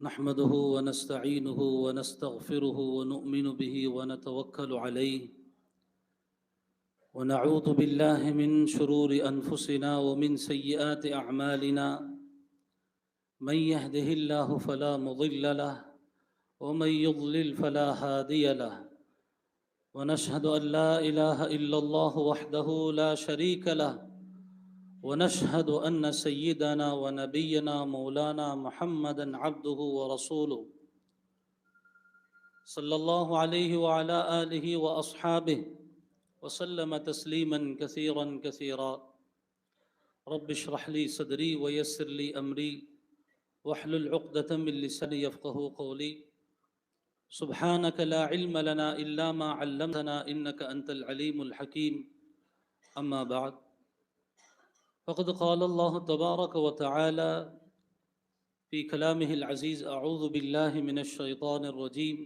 نحمده ونستعينه ونستغفره ونؤمن به ونتوكل عليه ونعوذ بالله من شرور أنفسنا ومن سيئات أعمالنا من يهده الله فلا مضل له ومن يضلل فلا هادي له ونشهد أن لا إله إلا الله وحده لا شريك له ونشهد أن سيدنا ونبينا مولانا محمدا عبده ورسوله صلى الله عليه وعلى آله وأصحابه وسلم تسليما كثيرا كثيرا رب اشرح لي صدري ويسر لي أمري واحلل عقدة من لساني يفقه قولي سبحانك لا علم لنا إلا ما علمتنا إنك أنت العليم الحكيم أما بعد فقد قال الله تبارك وتعالى في كلامه العزيز أعوذ بالله من الشيطان الرجيم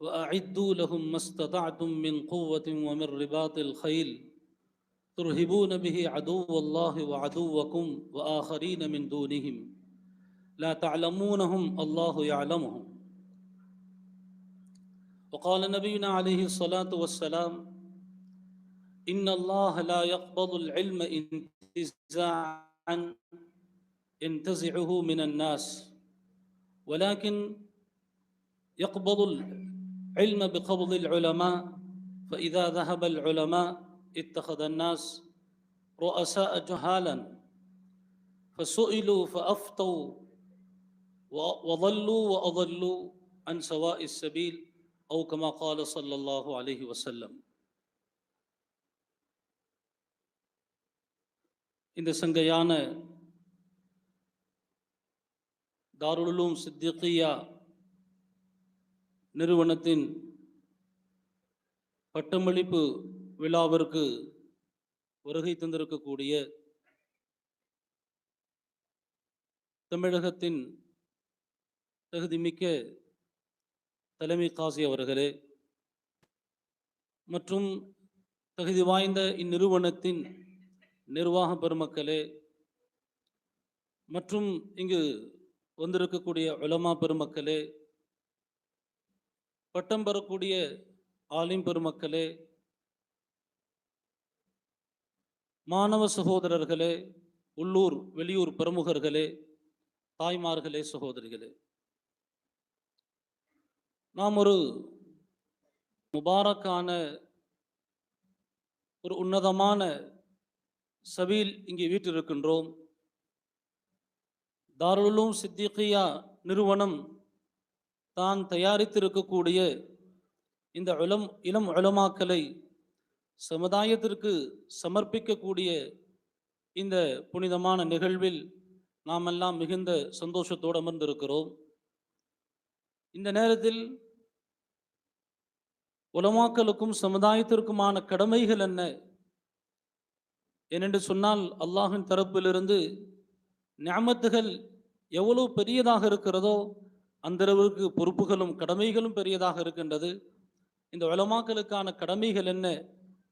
وأعدوا لهم ما استطعتم من قوة ومن رباط الخيل ترهبون به عدو الله وعدوكم وآخرين من دونهم لا تعلمونهم الله يعلمهم وقال نبينا عليه الصلاة والسلام إن الله لا يقبض العلم انتزاعا ينتزعه من الناس ولكن يقبض العلم بقبض العلماء فإذا ذهب العلماء اتخذ الناس رؤساء جهالا فسئلوا فأفتوا وضلوا وأضلوا عن سواء السبيل أو كما قال صلى الله عليه وسلم. இந்த சங்கையான தாருல் உலூம் சித்திகியா நிறுவனத்தின் பட்டமளிப்பு விழாவிற்கு வருகை தந்திருக்கக்கூடிய தமிழகத்தின் தகுதிமிக்க தலைமை காசி அவர்களே மற்றும் தகுதி வாய்ந்த இந்நிறுவனத்தின் நிர்வாக பெருமக்களே மற்றும் இங்கு வந்திருக்கக்கூடிய உலமா பெருமக்களே, பட்டம் பெறக்கூடிய ஆலிம் பெருமக்களே, மாணவ சகோதரர்களே, உள்ளூர் வெளியூர் பிரமுகர்களே, தாய்மார்களே, சகோதரிகளே, நாம் ஒரு முபாரக்கான ஒரு உன்னதமான சபையில் இங்கே வீற்றிருக்கின்றோம். தாருல் உலூம் சித்திகியா நிறுவனம் தான் தயாரித்திருக்கக்கூடிய இந்த இளம் உலமாக்களை சமுதாயத்திற்கு சமர்ப்பிக்கக்கூடிய இந்த புனிதமான நிகழ்வில் நாம் எல்லாம் மிகுந்த சந்தோஷத்தோடு அமர்ந்திருக்கிறோம். இந்த நேரத்தில் உலமாக்களுக்கும் சமுதாயத்திற்குமான கடமைகள் என்ன ஏனென்று சொன்னால், அல்லாஹின் தரப்பிலிருந்து நிஅமத்துகள் எவ்வளவு பெரியதாக இருக்கிறதோ அந்த அளவுக்கு பொறுப்புகளும் கடமைகளும் பெரியதாக இருக்கின்றது. இந்த உலமாக்களுக்கான கடமைகள் என்ன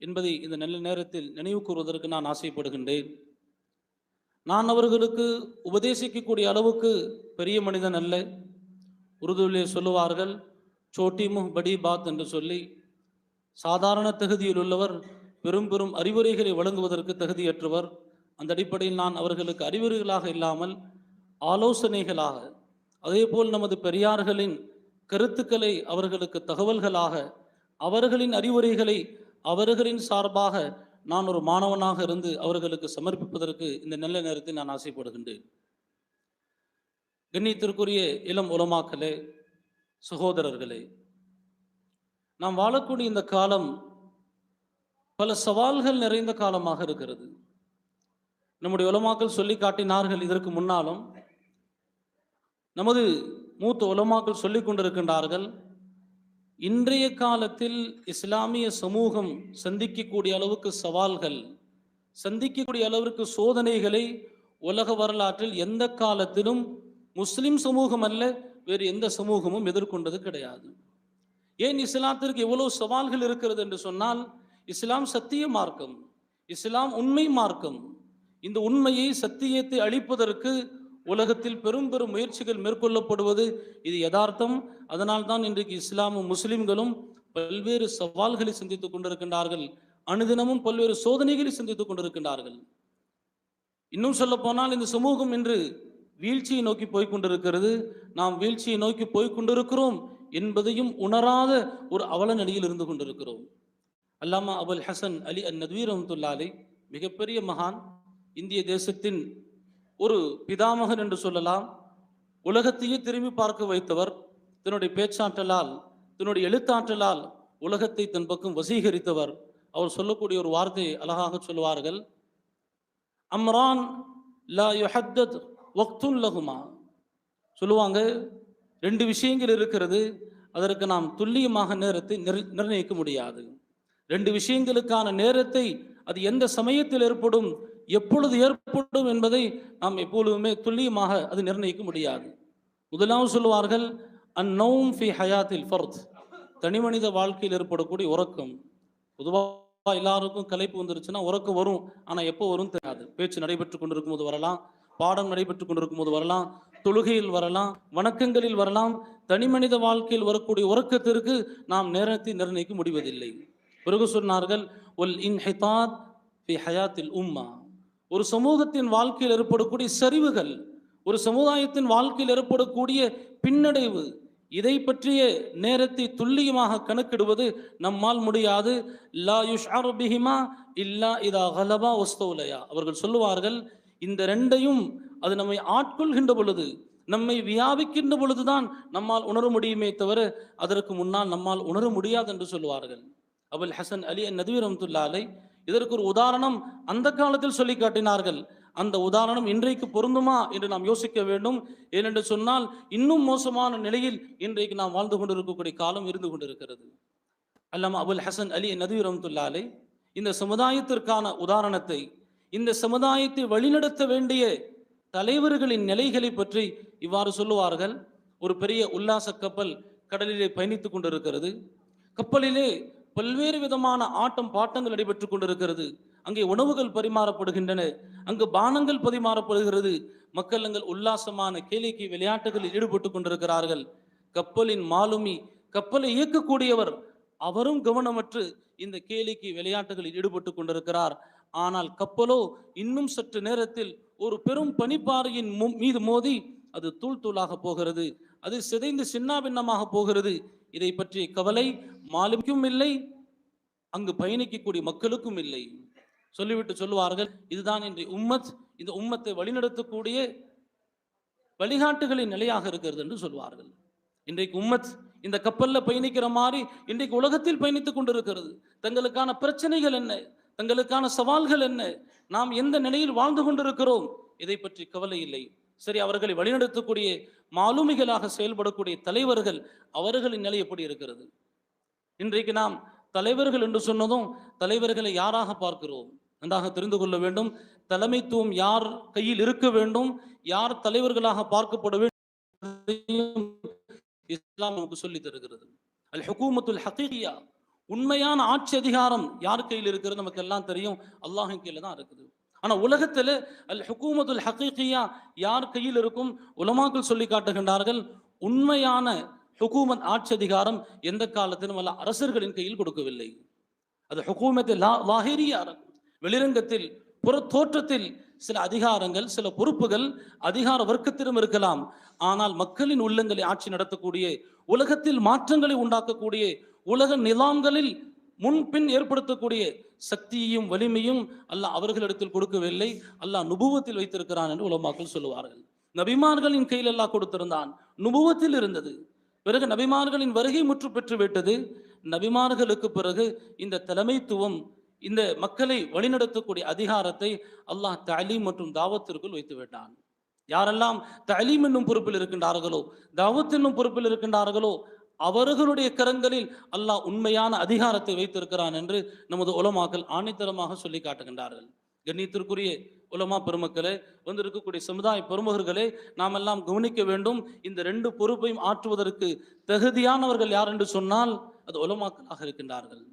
என்பதை இந்த நல்ல நேரத்தில் நினைவு கூறுவதற்கு நான் ஆசைப்படுகின்றேன். நான் அவர்களுக்கு உபதேசிக்கக்கூடிய அளவுக்கு பெரிய மனிதன் அல்ல. உருதுவிலே சொல்லுவார்கள், சோட்டி முஹ் படி பாத் என்று சொல்லி, சாதாரண தகுதியில் உள்ளவர் பெரும் பெரும் அறிவுரைகளை வழங்குவதற்கு தகுதியற்றவர். அந்த அடிப்படையில் நான் அவர்களுக்கு அறிவுரைகளாக இல்லாமல் ஆலோசனைகளாக, அதே போல் நமது பெரியார்களின் கருத்துக்களை அவர்களுக்கு தகவல்களாக, அவர்களின் அறிவுரைகளை அவர்களின் சார்பாக நான் ஒரு மாணவனாக இருந்து அவர்களுக்கு சமர்ப்பிப்பதற்கு இந்த நல்ல நேரத்தில் நான் ஆசைப்படுகின்றேன். கண்ணியத்திற்குரிய இளம் உலமாக்களே, சகோதரர்களே, நாம் வாழக்கூடிய இந்த காலம் பல சவால்கள் நிறைந்த காலமாக இருக்கிறது. நம்முடைய உலமாக்கள் சொல்லி காட்டினார்கள். இதற்கு முன்னாலும் நமது மூத்த உலமாக்கள் சொல்லிக் கொண்டிருக்கின்றார்கள், இன்றைய காலத்தில் இஸ்லாமிய சமூகம் சந்திக்கக்கூடிய அளவுக்கு சவால்கள், சந்திக்கக்கூடிய அளவிற்கு சோதனைகளை உலக வரலாற்றில் எந்த காலத்திலும் முஸ்லிம் சமூகம் அல்ல வேறு எந்த சமூகமும் எதிர்கொண்டது கிடையாது. ஏன் இஸ்லாத்திற்கு எவ்வளவு சவால்கள் இருக்கிறது என்று சொன்னால், இஸ்லாம் சத்திய மார்க்கம், இஸ்லாம் உண்மை மார்க்கம். இந்த உண்மையை, சத்தியத்தை அளிப்பதற்கு உலகத்தில் பெரும் பெரும் முயற்சிகள் மேற்கொள்ளப்படுவது இது யதார்த்தம். அதனால்தான் இன்றைக்கு இஸ்லாமும் முஸ்லிம்களும் பல்வேறு சவால்களை சந்தித்துக் கொண்டிருக்கின்றார்கள். அனுதினமும் பல்வேறு சோதனைகளை சந்தித்துக் கொண்டிருக்கின்றார்கள். இன்னும் சொல்ல போனால் இந்த சமூகம் இன்று வீழ்ச்சியை நோக்கி போய்கொண்டிருக்கிறது. நாம் வீழ்ச்சியை நோக்கி போய்கொண்டிருக்கிறோம் என்பதையும் உணராத ஒரு அவல நிலையில் இருந்து கொண்டிருக்கிறோம். அல்லாமா அபுல் ஹசன் அலி அந்நத்வி ரஹ்மத்துல்லாஹி அலைஹி மிகப்பெரிய மகான், இந்திய தேசத்தின் ஒரு பிதாமகன் என்று சொல்லலாம். உலகத்தையே திரும்பி பார்க்க வைத்தவர். தன்னுடைய பேச்சாற்றலால், தன்னுடைய எழுத்தாற்றலால் உலகத்தை தன் பக்கம் வசீகரித்தவர். அவர் சொல்லக்கூடிய ஒரு வார்த்தையை அழகாக சொல்லுவார்கள். அம்ரான் லா யுஹத்தத் வக்துன் லஹுமா. சொல்லுவாங்க, ரெண்டு விஷயங்கள் இருக்கிறது, அதற்கு நாம் துல்லியமாக நேரத்தை நிர்ணயிக்க முடியாது. ரெண்டு விஷயங்களுக்கான நேரத்தை அது எந்த சமயத்தில் ஏற்படும், எப்பொழுது ஏற்படும் என்பதை நாம் எப்பொழுதுமே துல்லியமாக அது நிர்ணயிக்க முடியாது. முதலாவது சொல்லுவார்கள், அந்நௌம் ஃபி ஹயாத்தில் ஃபர்த். தனி மனித வாழ்க்கையில் ஏற்படக்கூடிய உறக்கம். பொதுவாக எல்லாருக்கும் களைப்பு வந்துருச்சுன்னா உறக்கம் வரும். ஆனால் எப்போ வரும் தெரியாது. பேச்சு நடைபெற்று கொண்டிருக்கும் போது வரலாம், பாடம் நடைபெற்று கொண்டிருக்கும் போது வரலாம், தொழுகையில் வரலாம், வணக்கங்களில் வரலாம். தனி மனித வாழ்க்கையில் வரக்கூடிய உறக்கத்திற்கு நாம் நேரத்தை நிர்ணயிக்க முடிவதில்லை. பிறகு சொன்னார்கள், ஒல் இன்ஹிதாத் ஃபி ஹயாத்தில் உம்மா. ஒரு சமூகத்தின் வாழ்க்கையில் ஏற்படக்கூடிய சரிவுகள், ஒரு சமுதாயத்தின் வாழ்க்கையில் ஏற்படக்கூடிய பின்னடைவு, இதை பற்றிய நேரத்தை துல்லியமாக கணக்கிடுவது நம்மால் முடியாது. லா யுஷ்அரு பிஹிமா இல்லா இதா கலபா வஸ்தௌலயா. அவர்கள் சொல்லுவார்கள், இந்த ரெண்டையும் அது நம்மை ஆட்கொள்கின்ற பொழுது, நம்மை வியாபிக்கின்ற பொழுதுதான் நம்மால் உணர முடியுமே தவிர அதற்கு முன்னால் நம்மால் உணர முடியாது என்று சொல்லுவார்கள். அபுல் ஹசன் அலி அந்நத்வி ரஹ்மத்துல்லாஹி அலைஹி இதற்கு ஒரு உதாரணம் அந்த காலத்தில் சொல்லி காட்டினார்கள். அந்த உதாரணம் இன்றைக்கு பொருந்துமா என்று நாம் யோசிக்க வேண்டும். ஏனென்று சொன்னால் இன்னும் மோசமான நிலையில் இன்றைக்கு நாம் வாழ்ந்து கொண்டிருக்கக்கூடிய காலம் இருந்து கொண்டிருக்கிறது. அல்லாமா அபுல் ஹசன் அலி அந்நத்வி ரஹ்மத்துல்லாஹி அலைஹி இந்த சமுதாயத்திற்கான உதாரணத்தை, இந்த சமுதாயத்தை வழிநடத்த வேண்டிய தலைவர்களின் நிலைகளை பற்றி இவ்வாறு சொல்லுவார்கள். ஒரு பெரிய உல்லாச கப்பல் கடலிலே பயணித்துக் கொண்டிருக்கிறது. கப்பலிலே பல்வேறு விதமான ஆட்டம் பாட்டங்கள் நடைபெற்றுக் கொண்டிருக்கிறது. அங்கே உணவுகள் பரிமாறப்படுகின்றன, அங்கு பானங்கள் பரிமாறப்படுகிறது. மக்கள் அங்கள் உல்லாசமான கேளிக்கை விளையாட்டுகளில் ஈடுபட்டு கொண்டிருக்கிறார்கள். கப்பலின் மாலுமி, கப்பலை இயக்கக்கூடியவர், அவரும் கவனமற்று இந்த கேளிக்கை விளையாட்டுகளில் ஈடுபட்டு கொண்டிருக்கிறார். ஆனால் கப்பலோ இன்னும் சற்று நேரத்தில் ஒரு பெரும் பனிப்பாறையின் மீது மோதி அது தூள் தூளாக போகிறது, அது சிதைந்து சின்னாபின்னமாக போகிறது. இதை பற்றிய கவலை மாலுமிக்கும் இல்லை, அங்கு பயணிக்கக்கூடிய மக்களுக்கும் இல்லை. சொல்லிவிட்டு சொல்லுவார்கள், இதுதான் இன்றைய உம்மத், இந்த உம்மத்தை வழிநடத்தக்கூடிய வழிகாட்டுகளின் நிலையாக இருக்கிறது என்று சொல்வார்கள். இன்றைக்கு உம்மத் இந்த கப்பல்ல பயணிக்கிற மாதிரி இன்றைக்கு உலகத்தில் பயணித்துக் கொண்டிருக்கிறது. தங்களுக்கான பிரச்சனைகள் என்ன, தங்களுக்கான சவால்கள் என்ன, நாம் எந்த நிலையில் வாழ்ந்து கொண்டிருக்கிறோம், இதை பற்றி கவலை இல்லை. சரி, அவர்களை வழிநடத்தக்கூடிய மாலுமிகளாக செயல்படக்கூடிய தலைவர்கள், அவர்களின் நிலை எப்படி இருக்கிறது? இன்றைக்கு நாம் தலைவர்கள் என்று சொன்னதும் தலைவர்களை யாராக பார்க்கிறோம் நன்றாக தெரிந்து கொள்ள வேண்டும். தலைமைத்துவம் யார் கையில் இருக்க வேண்டும், யார் தலைவர்களாக பார்க்கப்பட வேண்டும், இஸ்லாம் நமக்கு சொல்லி தருகிறது. அல் ஹுகூமத்துல் ஹகீகியா, உண்மையான ஆட்சி அதிகாரம் யார் கையில் இருக்கிறது நமக்கு எல்லாம் தெரியும், அல்லாஹின் கையில தான் இருக்குது. ஆனா உலகத்துல அல் ஹுகூமத்துல் ஹகீகியா யார் கையில் இருக்கும்? உலமாக்கள் சொல்லி காட்டுகின்றார்கள், உண்மையான ஹுகூமத் ஆட்சி அதிகாரம் எந்த காலத்திலும் அல்ல அரசர்களின் கையில் கொடுக்கவில்லை. அது ஹுகூமத் லாஹிரியா, வெளிரங்கத்தில் புற தோற்றத்தில் சில அதிகாரங்கள், சில பொறுப்புகள் அதிகார வர்க்கத்திலும் இருக்கலாம். ஆனால் மக்களின் உள்ளங்களை ஆட்சி நடத்தக்கூடிய, உலகத்தில் மாற்றங்களை உண்டாக்கக்கூடிய, உலக நிலாம்களில் முன்பின் ஏற்படுத்தக்கூடிய சக்தியையும் வலிமையும் அல்லாஹ் அவர்களிடத்தில் கொடுக்கவில்லை. அல்லாஹ் நுபுவத்தில் வைத்திருக்கிறான் என்று உலமாக்கள் சொல்லுவார்கள். நபிமார்களின் கையில் அல்லாஹ் கொடுத்திருந்தான், நுபுவத்தில் இருந்தது. பிறகு நபிமார்களின் வருகை முற்று பெற்று விட்டது. நபிமார்களுக்கு பிறகு இந்த தலைமைத்துவம், இந்த மக்களை வழிநடத்தக்கூடிய அதிகாரத்தை அல்லாஹ் தலீம் மற்றும் தாவத்திற்குள் வைத்து விட்டான். யாரெல்லாம் தலீம் என்னும் பொறுப்பில் இருக்கின்றார்களோ, தாவத் என்னும் பொறுப்பில் இருக்கின்றார்களோ, அவர்களுடைய கரங்களில் அல்லாஹ் உண்மையான அதிகாரத்தை வைத்திருக்கிறான் என்று நமது உலமாக்கள் ஆணித்தரமாக சொல்லி காட்டுகின்றார்கள். கண்ணியத்திற்குரிய உலமா பெருமக்களே, இருக்கக்கூடிய சமுதாய பெருமகர்களே, நாம் எல்லாம் கவனிக்க வேண்டும். இந்த ரெண்டு பொறுப்பையும் ஆற்றுவதற்கு தகுதியானவர்கள் யார் என்று சொன்னால் அது உலமாக்களாக இருக்கின்றார்கள்.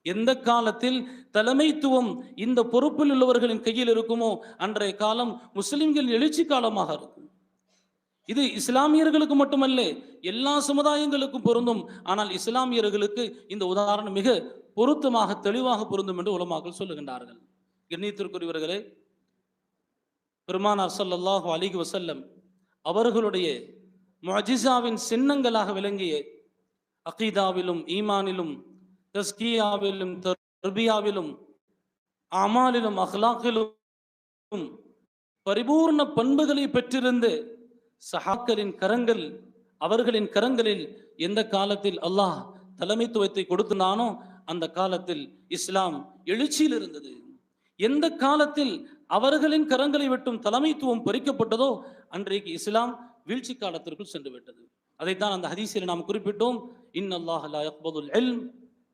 எந்த காலத்தில் தலைமைத்துவம் இந்த பொறுப்பில் உள்ளவர்களின் கையில் இருக்குமோ அன்றைய காலம் முஸ்லிம்களின் எழுச்சி காலமாக இருக்கும். இது இஸ்லாமியர்களுக்கு மட்டுமல்ல, எல்லா சமுதாயங்களுக்கும் பொருந்தும். ஆனால் இஸ்லாமியர்களுக்கு இந்த உதாரணம் மிக பொருத்தமாக தெளிவாக பொருந்தும் என்று உலமாக்கள் சொல்லுகின்றார்கள். கண்ணியத்திற்குரியவர்களே, பெருமானார் ஸல்லல்லாஹு அலைஹி வஸல்லம் அவர்களுடைய முஅஜிஸாவின் சின்னங்களாக விளங்கிய அகீதாவிலும் ஈமானிலும் தஸ்கியாவிலும் தர்பியாவிலும் அமாலிலும் அஹ்லாக்கிலும் பரிபூர்ண பண்புகளை பெற்றிருந்து சஹாக்களின் கரங்கள், அவர்களின் கரங்களில் எந்த காலத்தில் அல்லாஹ் தலைமைத்துவத்தை கொடுத்தானோ அந்த காலத்தில் இஸ்லாம் எழுச்சியில் இருந்தது. எந்த காலத்தில் அவர்களின் கரங்களை விட்டும் தலைமைத்துவம் பறிக்கப்பட்டதோ அன்றைக்கு இஸ்லாம் வீழ்ச்சி காலத்திற்குள் சென்று விட்டது. அதைத்தான் அந்த ஹதீஸில் நாம் குறிப்பிட்டோம். இன்னல்லாஹ் லா யக்பதுல் இல்ம்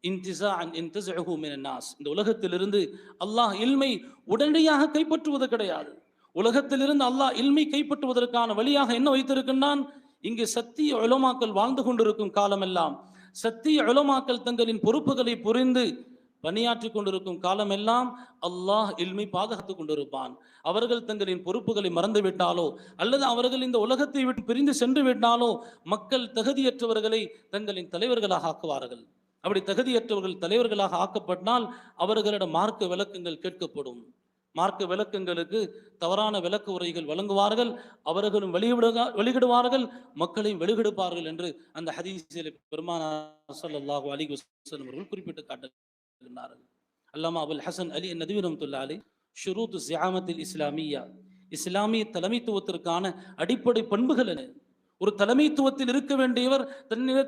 இன்திஸாஅன் இன்தஸஹு மினன் நாஸ். இந்த உலகத்திலிருந்து அல்லாஹ் இல்மை உடனடியாக கைப்பற்றுவது கிடையாது. உலகத்திலிருந்து அல்லாஹ் இல்மை கைப்பற்றுவதற்கான வழியாக என்ன வைத்திருக்கின்றான்? இங்கு சத்திய உலமாக்கள் வாழ்ந்து கொண்டிருக்கும் காலமெல்லாம், சத்திய உலமாக்கள் தங்களின் பொறுப்புகளை புரிந்து பணியாற்றி கொண்டிருக்கும் காலமெல்லாம் அல்லாஹ் இல்மை பாதுகாத்துக் கொண்டிருப்பான். அவர்கள் தங்களின் பொறுப்புகளை மறந்துவிட்டாலோ அல்லது அவர்கள் இந்த உலகத்தை விட்டு பிரிந்து சென்று விட்டாலோ மக்கள் தகுதியற்றவர்களை தங்களின் தலைவர்களாக ஆக்குவார்கள். அப்படி தகுதியற்றவர்கள் தலைவர்களாக ஆக்கப்பட்டால் அவர்களிடம் மார்க்க விளக்கங்கள் கேட்கப்படும். மார்க்க விளக்கங்களுக்கு தவறான விளக்க உரைகள் வழங்குவார்கள். அவர்களும் வெளியிடுவார்கள், மக்களையும் வெளியிடுப்பார்கள் என்று அந்த ஹதீஸில் பெருமானார் ஸல்லல்லாஹு அலைஹி வஸல்லம் அவர்கள் குறிப்பிட்டு காட்டுகின்றார்கள். அல்லாமா அபுல் ஹசன் அலி நதவி ரஹ்மத்துல்லாஹி அலைஹி ஷுரூத் ஸியாமத்தில் இஸ்லாமியா, இஸ்லாமிய தலைமைத்துவத்திற்கான அடிப்படை பண்புகள் என்ன, ஒரு தலைமைத்துவத்தில் இருக்க வேண்டியவர்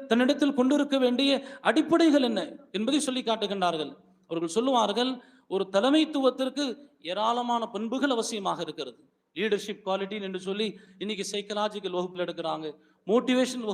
தன்னிடத்தில் கொண்டிருக்க வேண்டிய அடிப்படைகள் என்ன என்பதை சொல்லி காட்டுகின்றார்கள். அவர்கள் சொல்லுவார்கள், ஒரு தலைமைத்துவத்திற்கு ஏராளமான பண்புகள் அவசியமாக இருக்கிறது. லீடர்ஷிப் குவாலிட்டி என்று சொல்லி இன்னைக்கு சைக்கலாஜிக்கல் வகுப்புகள் எடுக்கிறாங்க, மோட்டிவேஷன்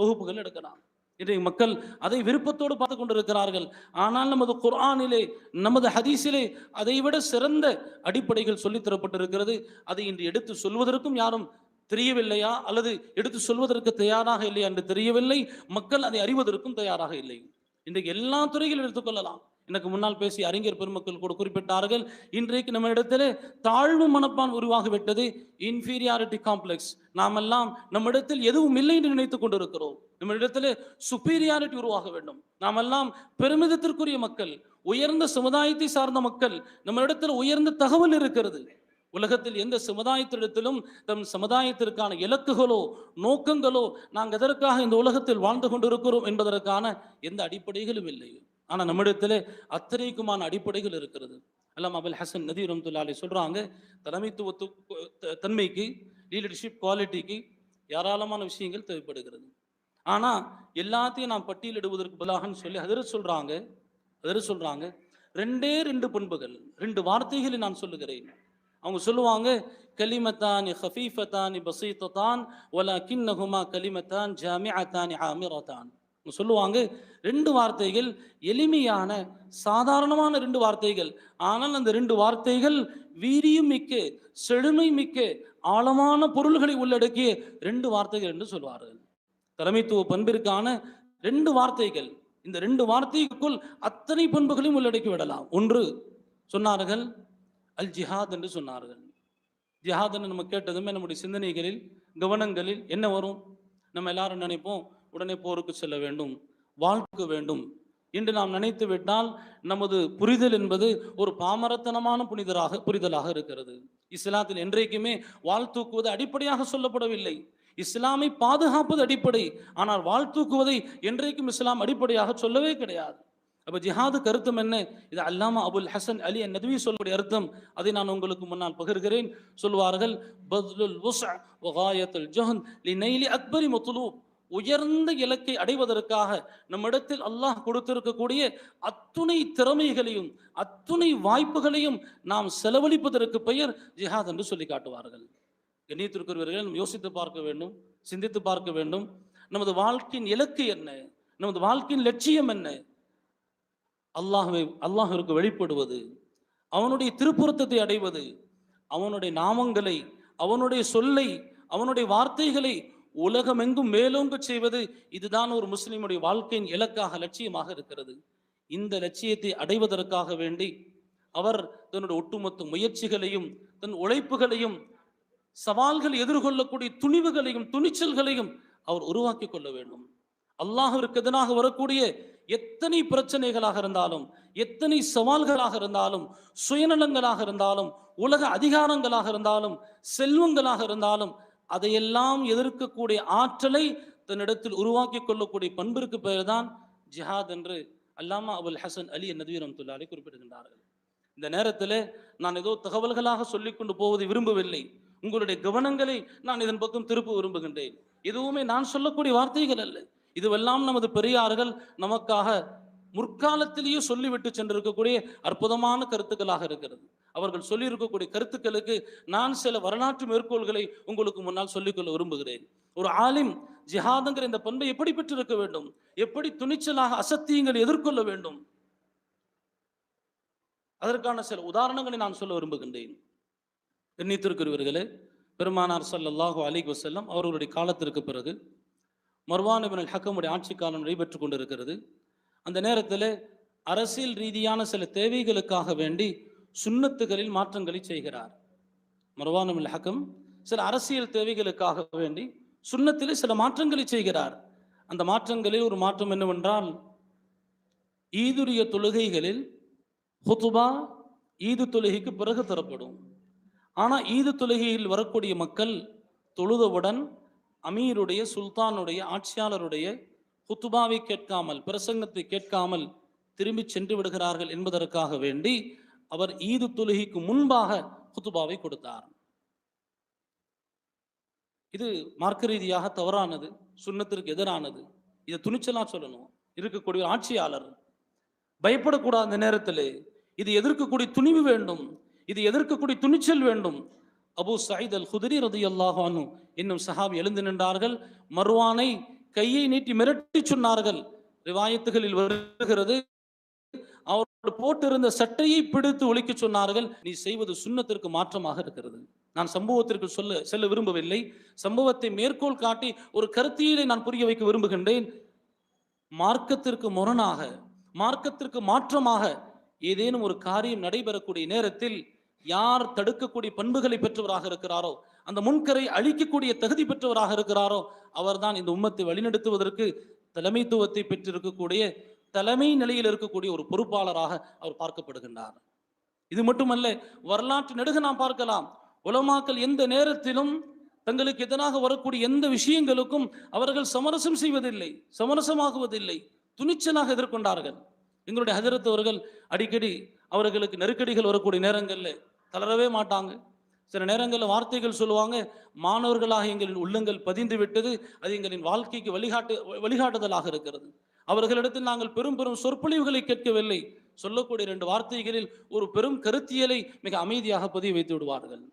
வகுப்புகள் எடுக்கிறாங்க. இன்றைக்கு மக்கள் அதை விருப்பத்தோடு பார்த்து கொண்டிருக்கிறார்கள். ஆனால் நமது குர்ஆனிலே, நமது ஹதீஸிலே அதைவிட சிறந்த அடிப்படைகள் சொல்லித் தரப்பட்டிருக்கிறது. அதை இன்று எடுத்து சொல்வதற்கும் யாரும் தெரியவில்லையா அல்லது எடுத்து சொல்வதற்கு தயாராக இல்லையா என்று தெரியவில்லை. மக்கள் அதை அறிவதற்கும் தயாராக இல்லை. இன்றைக்கு எல்லா துறைகளும் எடுத்துக்கொள்ளலாம். எனக்கு முன்னால் பேசிய அறிஞர் பெருமக்கள் கூட குறிப்பிட்டார்கள், இன்றைக்கு நம்ம இடத்துல தாழ்வு மனப்பான் உருவாகிவிட்டது, இன்ஃபீரியாரிட்டி காம்ப்ளெக்ஸ். நாமெல்லாம் நம்மிடத்தில் எதுவும் இல்லை என்று நினைத்துக் கொண்டிருக்கிறோம். நம்ம இடத்துல சுப்பீரியாரிட்டி உருவாக வேண்டும். நாமெல்லாம் பெருமிதத்திற்குரிய மக்கள், உயர்ந்த சமுதாயத்தை சார்ந்த மக்கள். நம்ம இடத்துல உயர்ந்த தகவல் இருக்கிறது. உலகத்தில் எந்த சமுதாயத்திடத்திலும் தம் சமுதாயத்திற்கான இலக்குகளோ நோக்கங்களோ நாங்கள் எதற்காக இந்த உலகத்தில் வாழ்ந்து கொண்டிருக்கிறோம் என்பதற்கான எந்த அடிப்படைகளும் இல்லை. ஆனால் நம்மிடத்தில் அத்தனைக்குமான அடிப்படைகள் இருக்கிறது. அல்லாமா அபுல் ஹசன் நதவி ரஹ்மத்துல்லாஹி அலைஹி சொல்றாங்க, தலைமைத்துவ தன்மைக்கு, லீடர்ஷிப் குவாலிட்டிக்கு ஏராளமான விஷயங்கள் தேவைப்படுகிறது. ஆனால் எல்லாத்தையும் நாம் பட்டியலிடுவதற்கு பதிலாகன்னு சொல்லி ஹதரத் சொல்றாங்க ரெண்டு பண்புகள், 2 வார்த்தைகளை நான் சொல்லுகிறேன். அவங்க சொல்லுவாங்க, கலிமத்தானி ஹஃபீஃபத்தானி பஸீத்தத்தான் வலக்கின்னஹுமா கலிமத்தான் ஜாமிஅத்தானி ஆமிரத்தான். சொல்லுவாங்க 2 வார்த்தைகள், எளிமையான சாதாரணமான 2 வார்த்தைகள். ஆனால் அந்த 2 வார்த்தைகள் வீரியம் மிக்க, செழுமை மிக்க, ஆழமான பொருள்களை உள்ளடக்கிய 2 வார்த்தைகள் என்று சொல்வார்கள். தலைமைத்துவ பண்பிற்கான 2 வார்த்தைகள். இந்த 2 வார்த்தைக்குள் அத்தனை பண்புகளையும் உள்ளடக்கி விடலாம். ஒன்று சொன்னார்கள் அல் ஜிஹாத் என்று சொன்னார்கள். ஜிஹாத் என்று நம்ம கேட்டதுமே நம்முடைய சிந்தனைகளில், கவனங்களில் என்ன வரும்? நம்ம எல்லாரும் நினைப்போம், உடனே போருக்கு செல்ல வேண்டும், வாழ்க்க வேண்டும் என்று நாம் நினைத்து விட்டால் நமது புரிதல் என்பது ஒரு பாமரத்தனமான புரிதலாக இருக்கிறது. இஸ்லாத்தில் என்றைக்குமே வாழ்த்தூக்குவது அடிப்படையாக சொல்லப்படவில்லை. இஸ்லாமை பாதுகாப்பது அடிப்படை. ஆனால் வாழ்த்தூக்குவதை என்றைக்கும் இஸ்லாம் அடிப்படையாக சொல்லவே கிடையாது. அப்ப ஜிஹாது கருத்தம் என்ன? இது அல்லாமா அபுல் ஹசன் அலி நதவி சொல்லக்கூடிய அர்த்தம். அதை நான் உங்களுக்கு முன்னால் பகிர்கிறேன். சொல்வார்கள், பத்லுல் வுஸ்அ வ காயத்துல் ஜஹத் லினைலி அக்பரி மத்லூப். உயர்ந்த இலக்கை அடைவதற்காக நம்மிடத்தில் அல்லாஹ் கொடுத்திருக்கக்கூடிய அத்துணை திறமைகளையும் அத்துணை வாய்ப்புகளையும் நாம் செலவழிப்பதற்கு பெயர் ஜிஹாத் என்று சொல்லி காட்டுவார்கள். கண்ணியத்திற்குரியவர்கள் யோசித்து பார்க்க வேண்டும், சிந்தித்து பார்க்க வேண்டும். நமது வாழ்க்கையின் இலக்கு என்ன? நமது வாழ்க்கையின் லட்சியம் என்ன? அல்லாஹ்விற்கு வெளிப்படுவது, அவனுடைய திருப்புறத்தை அடைவது, அவனுடைய நாமங்களை, அவனுடைய சொல்லை, அவனுடைய வார்த்தைகளை உலகமெங்கும் மேலோங்க செய்வது, இதுதான் ஒரு முஸ்லிமுடைய வாழ்க்கையின் இலக்காக, லட்சியமாக இருக்கிறது. இந்த லட்சியத்தை அடைவதற்காக வேண்டி அவர் தன்னுடைய ஒட்டுமொத்த முயற்சிகளையும் தன் உழைப்புகளையும் சவால்கள் எதிர்கொள்ளக்கூடிய துணிவுகளையும் துணிச்சல்களையும் அவர் உருவாக்கி கொள்ள வேண்டும். அல்லாஹ்விற்கு எதிராக வரக்கூடிய எத்தனை பிரச்சனைகளாக இருந்தாலும், எத்தனை சவால்களாக இருந்தாலும், சுயநலங்களாக இருந்தாலும், உலக அதிகாரங்களாக இருந்தாலும், செல்வங்களாக இருந்தாலும், அதையெல்லாம் எதிர்க்கக்கூடிய ஆற்றலை தன்னிடத்தில் உருவாக்கி கொள்ளக்கூடிய பண்பிற்கு பெயர் தான் ஜிஹாத் என்று அல்லாமா அபுல் ஹசன் அலி நத்வி ரஹ்மத்துல்லாஹி அலைஹி குறிப்பிடுகின்றார்கள். இந்த நேரத்தில் நான் ஏதோ தகவல்களாக சொல்லிக் கொண்டு போவதை விரும்பவில்லை. உங்களுடைய கவனங்களை நான் இதன் பக்கம் திருப்ப விரும்புகின்றேன். எதுவுமே நான் சொல்லக்கூடிய வார்த்தைகள் அல்ல. இதுவெல்லாம் நமது பெரியார்கள் நமக்காக முற்காலத்திலேயே சொல்லிவிட்டு சென்றிருக்கக்கூடிய அற்புதமான கருத்துக்களாக இருக்கிறது. அவர்கள் சொல்லியிருக்கக்கூடிய கருத்துக்களுக்கு நான் சில வரலாற்று மேற்கோள்களை உங்களுக்கு முன்னால் சொல்லிக்கொள்ள விரும்புகிறேன். ஒரு ஆலிம் ஜிஹாதுங்கிற இந்த பண்பை எப்படி பெற்றிருக்க வேண்டும், எப்படி துணிச்சலாக அசத்தியங்களை எதிர்கொள்ள வேண்டும், அதற்கான சில உதாரணங்களை நான் சொல்ல விரும்புகின்றேன். கண்ணியத்திற்குரியவர்களே, பெருமானார் ஸல்லல்லாஹு அலைஹி வஸல்லம் அவர்களுடைய காலத்திற்கு பிறகு மர்வான் இப்னு அல்-ஹக்கமுடைய ஆட்சி காலம் நடைபெற்று கொண்டிருக்கிறது. அந்த நேரத்தில் அரசியல் ரீதியான சில தேவைகளுக்காக வேண்டி சுன்னத்துகளில் மாற்றங்களை செய்கிறார். மர்வான் இப்னு அல்-ஹக்கம் சில அரசியல் தேவைகளுக்காக வேண்டி சுன்னத்திலே சில மாற்றங்களை செய்கிறார். அந்த மாற்றங்களில் ஒரு மாற்றம் என்னவென்றால், ஈதுரிய தொழுகைகளில் ஹுதுபா ஈது தொழுகைக்கு பிறகு தரப்படும். ஆனால் ஈது தொழுகையில் வரக்கூடிய மக்கள் தொழுதவுடன் அமீருடைய, சுல்தானுடைய, ஆட்சியாளருடைய ஹுத்துபாவை கேட்காமல், பிரசங்கத்தை கேட்காமல் திரும்பி சென்று விடுகிறார்கள் என்பதற்காக வேண்டி அவர் ஈது தொழுகைக்கு முன்பாக ஹுத்துபாவை கொடுத்தார். இது மார்க்க ரீதியாக தவறானது, சுன்னத்திற்கு எதிரானது. இதை துணிச்சலா சொல்லணும். இருக்கக்கூடிய ஆட்சியாளர் பயப்படக்கூடாது. அந்த நேரத்தில் இது எதிர்க்கக்கூடிய துணிவு வேண்டும், இது எதிர்க்கக்கூடிய துணிச்சல் வேண்டும். அபூ சயீத் அல் குத்ரி ரலியல்லாஹு அன்ஹு என்னும் சஹாபி எழுந்து நின்றார்கள். மர்வானை கையை நீட்டி மிரட்டி சொன்னார்கள். ரிவாயத்துகளில் வருகிறது, அவர்கள் போட்டிருந்த சட்டையை பிடித்து ஒலிக்க சொன்னார்கள். நீ செய்வது சுன்னத்திற்கு மாற்றமாக இருக்கிறது. நான் சம்பவத்திற்கு செல்ல விரும்பவில்லை. சம்பவத்தை மேற்கோள் காட்டி ஒரு கருத்தியலை நான் புரிய வைக்க விரும்புகின்றேன். மார்க்கத்திற்கு முரணாக, மார்க்கத்திற்கு மாற்றமாக ஏதேனும் ஒரு காரியம் நடைபெறக்கூடிய நேரத்தில் யார் தடுக்கக்கூடிய பண்புகளை பெற்றவராக இருக்கிறாரோ, அந்த முன்கரை அழிக்கக்கூடிய தகுதி பெற்றவராக இருக்கிறாரோ, அவர்தான் இந்த உம்மத்தை வழிநடத்துவதற்கு தலைமைத்துவத்தை பெற்றிருக்கக்கூடிய, தலைமை நிலையில் இருக்கக்கூடிய ஒரு பொறுப்பாளராக அவர் பார்க்கப்படுகின்றார். இது மட்டுமல்ல, வரலாற்று நெடுக நாம் பார்க்கலாம். உலமாக்கள் எந்த நேரத்திலும் தங்களுக்கு எதிராக வரக்கூடிய எந்த விஷயங்களுக்கும் அவர்கள் சமரசம் செய்வதில்லை, சமரசமாகுவதில்லை, துணிச்சலாக எதிர்கொண்டார்கள். எங்களுடைய ஹஜரத் அவர்கள் அடிக்கடி அவர்களுக்கு நெருக்கடிகள் வரக்கூடிய நேரங்களில் தளரவே மாட்டாங்க. சில நேரங்களில் வார்த்தைகள் சொல்லுவாங்க, மாணவர்களாக எங்களின் உள்ளங்கள் பதிந்து விட்டது, அது எங்களின் வாழ்க்கைக்கு வழிகாட்டுதலாக இருக்கிறது. அவர்களிடத்தில் நாங்கள் பெரும் பெரும் சொற்பொழிவுகளை கேட்கவில்லை, சொல்லக்கூடிய 2 வார்த்தைகளில் ஒரு பெரும் கருத்தியலை மிக அமைதியாக பதிய வைத்து விடுவார்கள்.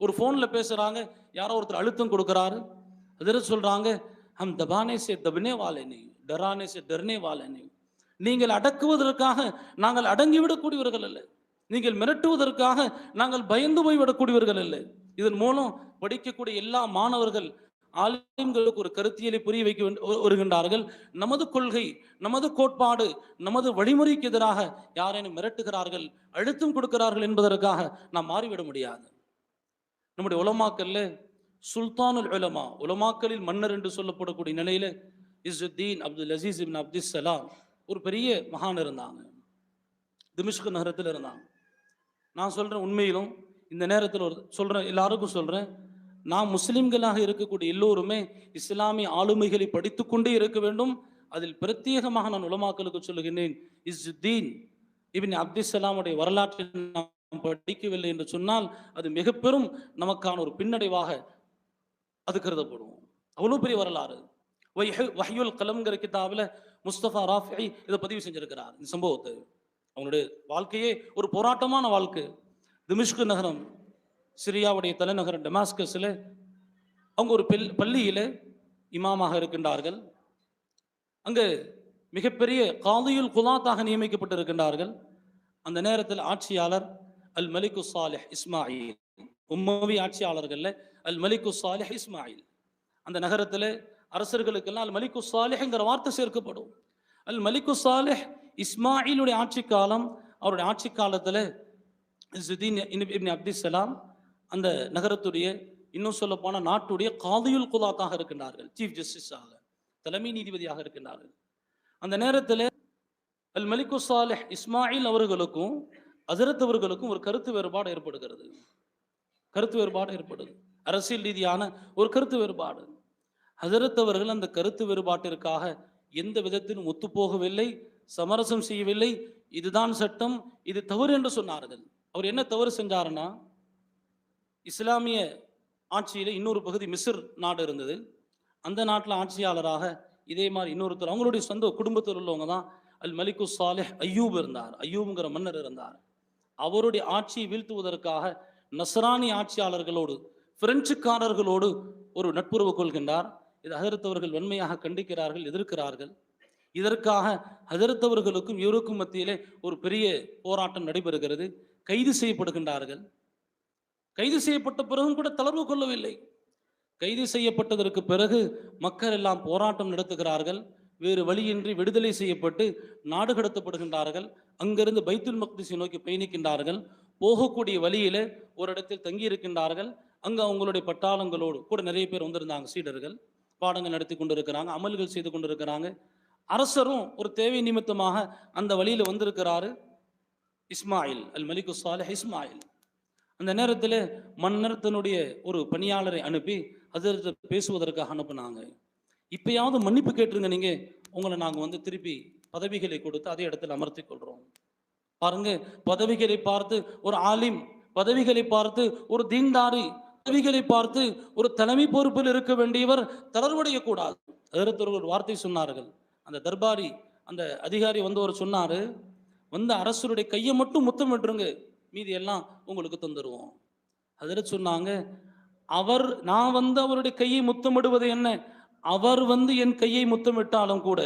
ஒரு ஃபோனில் பேசுகிறாங்க, யாரோ ஒருத்தர் அழுத்தம் கொடுக்குறாரு, அதில் சொல்கிறாங்க, ஹம் தபானே சே தபனே வாலே நஹீ, டரானே சே டர்னே வாலே நஹீ. நீங்கள் அடக்குவதற்காக நாங்கள் அடங்கிவிடக்கூடியவர்கள் அல்ல, நீங்கள் மிரட்டுவதற்காக நாங்கள் பயந்து போய்விடக்கூடியவர்கள் அல்ல. இதன் மூலம் படிக்கக்கூடிய எல்லா மாணவர்கள் ஆலிம்களுக்கு ஒரு கருத்தியலை புரிய வைக்க வருகின்றார்கள். நமது கொள்கை, நமது கோட்பாடு, நமது வழிமுறைக்கு எதிராக யாரேனும் மிரட்டுகிறார்கள், அழுத்தம் கொடுக்கிறார்கள் என்பதற்காக நாம் மாறிவிட முடியாது. நம்முடைய உலமாக்கல்ல சுல்தானுல் உலமா, உலமாக்களில் மன்னர் என்று சொல்லப்படக்கூடிய நிலையில இஸ்ஸுத்தீன் அப்துல் அசீஸ் இப்னு அப்துஸ் ஸலாம் ஒரு பெரிய மகான் இருந்தாங்க. திமிஷ்க் நகரத்தில் இருந்தாங்க. நான் சொல்றேன், உண்மையிலும் இந்த நேரத்தில் சொல்றேன், எல்லாருக்கும் சொல்றேன், நாம் முஸ்லிம்களாக இருக்கக்கூடிய எல்லோருமே இஸ்லாமிய ஆளுமைகளை படித்துக்கொண்டே இருக்க வேண்டும். அதில் பிரத்யேகமாக நான் உலமாக்களுக்கு சொல்லுகின்றேன், இஸ்ஸுத்தீன் இப்னு அப்துஸ் ஸலாமுடைய வரலாற்றை நாம் படிக்கவில்லை என்று சொன்னால் அது மிக பெரும் நமக்கான ஒரு பின்னடைவாக அது கருதப்படும். அவ்வளவு பெரிய வரலாறு. வஹ்யுல் கலம்ங்கிற கிதாபில் முஸ்தபா ராஃபி இதை பதிவு செஞ்சிருக்கிறார். இந்த சம்பவத்தை, அவங்களுடைய வாழ்க்கையே ஒரு போராட்டமான வாழ்க்கை. திமிஷ்க் நகரம், சிரியாவுடைய தலைநகரம் டமாஸ்கஸில் அவங்க ஒரு பள்ளியில் இமாமாக இருக்கின்றார்கள். அங்கு மிகப்பெரிய காதியுல் குலாத்தாக நியமிக்கப்பட்டிருக்கின்றார்கள். அந்த நேரத்தில் ஆட்சியாளர் அல் மலிக்கு சாலிஹ் இஸ்மாயில், உம்மவி ஆட்சியாளர்கள் அல் மலிக்கு சாலிஹ் இஸ்மாயில். அந்த நகரத்தில் அரசர்களுக்கெல்லாம் அல் மலிக்கு சாலிஹ்ங்கிற வார்த்தை சேர்க்கப்படும். அல் மலிக்கு சாலிஹ் இஸ்மாயிலுடைய ஆட்சி காலம். அவருடைய ஆட்சி காலத்தில் இஸ்ஸுத்தீன் இப்னு அப்துஸ் ஸலாம் அந்த நகரத்துடைய இன்னும் சொல்ல போனால் நாட்டுடைய காதியுல் குலாத்தாக இருக்கின்றார்கள், சீஃப் ஜஸ்டிஸாக, தலைமை நீதிபதியாக இருக்கின்றார்கள். அந்த நேரத்தில் அல் மலிக்கு சாலிஹ் இஸ்மாயில் அவர்களுக்கும் ஹஜரத் அவர்களுக்கும் ஒரு கருத்து வேறுபாடு ஏற்படுகிறது. கருத்து வேறுபாடு ஏற்படுது, அரசியல் ரீதியான ஒரு கருத்து வேறுபாடு. ஹஜரத் அவர்கள் அந்த கருத்து வேறுபாட்டிற்காக எந்த விதத்திலும் ஒத்துப்போகவில்லை, சமரசம் செய்யவில்லை. இதுதான் சட்டம், இது தவறு என்று சொன்னார்கள். அவர் என்ன தவறு செஞ்சாருன்னா, இஸ்லாமிய ஆட்சியில் இன்னொரு பகுதி மிஸ்ர் நாடு இருந்தது. அந்த நாட்டில் ஆட்சியாளராக இதே மாதிரி இன்னொருத்தர், அவங்களுடைய சொந்த குடும்பத்தில் உள்ளவங்க தான் அல் மலிக்கு சாலிஹ் அய்யூப் இருந்தார். அய்யூப்ங்கிற மன்னர் இருந்தார். அவருடைய ஆட்சியை வீழ்த்துவதற்காக நஸ்ரானி ஆட்சியாளர்களோடு, பிரெஞ்சுக்காரர்களோடு ஒரு நட்புறவு கொள்கின்றார். இது ஹஜரத் அவர்கள் வன்மையாக கண்டிக்கிறார்கள், எதிர்க்கிறார்கள். இதற்காக ஹஜரத் அவர்களுக்கும் இவருக்கும் மத்தியிலே ஒரு பெரிய போராட்டம் நடைபெறுகிறது. கைது செய்யப்படுகின்றார்கள். கைது செய்யப்பட்ட பிறகும் கூட தளர்வு கொள்ளவில்லை. கைது செய்யப்பட்டதற்கு பிறகு மக்கள் எல்லாம் போராட்டம் நடத்துகிறார்கள். வேறு வழியின்றி விடுதலை செய்யப்பட்டு நாடு கடத்தப்படுகின்றார்கள். அங்கிருந்து பைத்துல் மக்திஸை நோக்கி பயணிக்கின்றார்கள். போகக்கூடிய வழியில ஒரு இடத்தில் தங்கி இருக்கின்றார்கள். அங்கே அவங்களுடைய பட்டாளங்களோடு கூட நிறைய பேர் வந்திருந்தாங்க, சீடர்கள். பாடங்கள் நடத்தி கொண்டிருக்கிறாங்க, அமல்கள் செய்து கொண்டிருக்கிறாங்க. அரசரும் ஒரு தேவை நிமித்தமாக அந்த வழியில் வந்திருக்கிறாரு, இஸ்மாயில், அல் மலிக்கு சாலிஹ் இஸ்மாயில். அந்த நேரத்தில் மன்னர் தன்னுடைய ஒரு பணியாளரை அனுப்பி ஹஜரத்தை பேசுவதற்காக அனுப்புனாங்க. இப்பயாவது மன்னிப்பு கேட்டுருங்க, நீங்க உங்களை நாங்கள் திருப்பி பதவிகளை கொடுத்து அதே இடத்துல அமர்த்தி கொள்றோம். பாருங்க, பதவிகளை பார்த்து ஒரு ஆலிம், பதவிகளை பார்த்து ஒரு தீன்தாரி, பதவிகளை பார்த்து ஒரு தலைமை பொறுப்பில் இருக்க வேண்டியவர் தளர்வடைய கூடாது. ஹஜரத் ஒரு வார்த்தை சொன்னார்கள். அந்த தர்பாரி, அந்த அதிகாரி ஒரு சொன்னாரு, அரசருடைய கையை மட்டும் முத்தம் விட்டுருங்க, மீதி எல்லாம் உங்களுக்கு தந்துடுவோம். ஹஜரத் சொன்னாங்க, நான் அவருடைய கையை முத்தமிடுவது என்ன, அவர் என் கையை முத்தமிட்டாலும் கூட,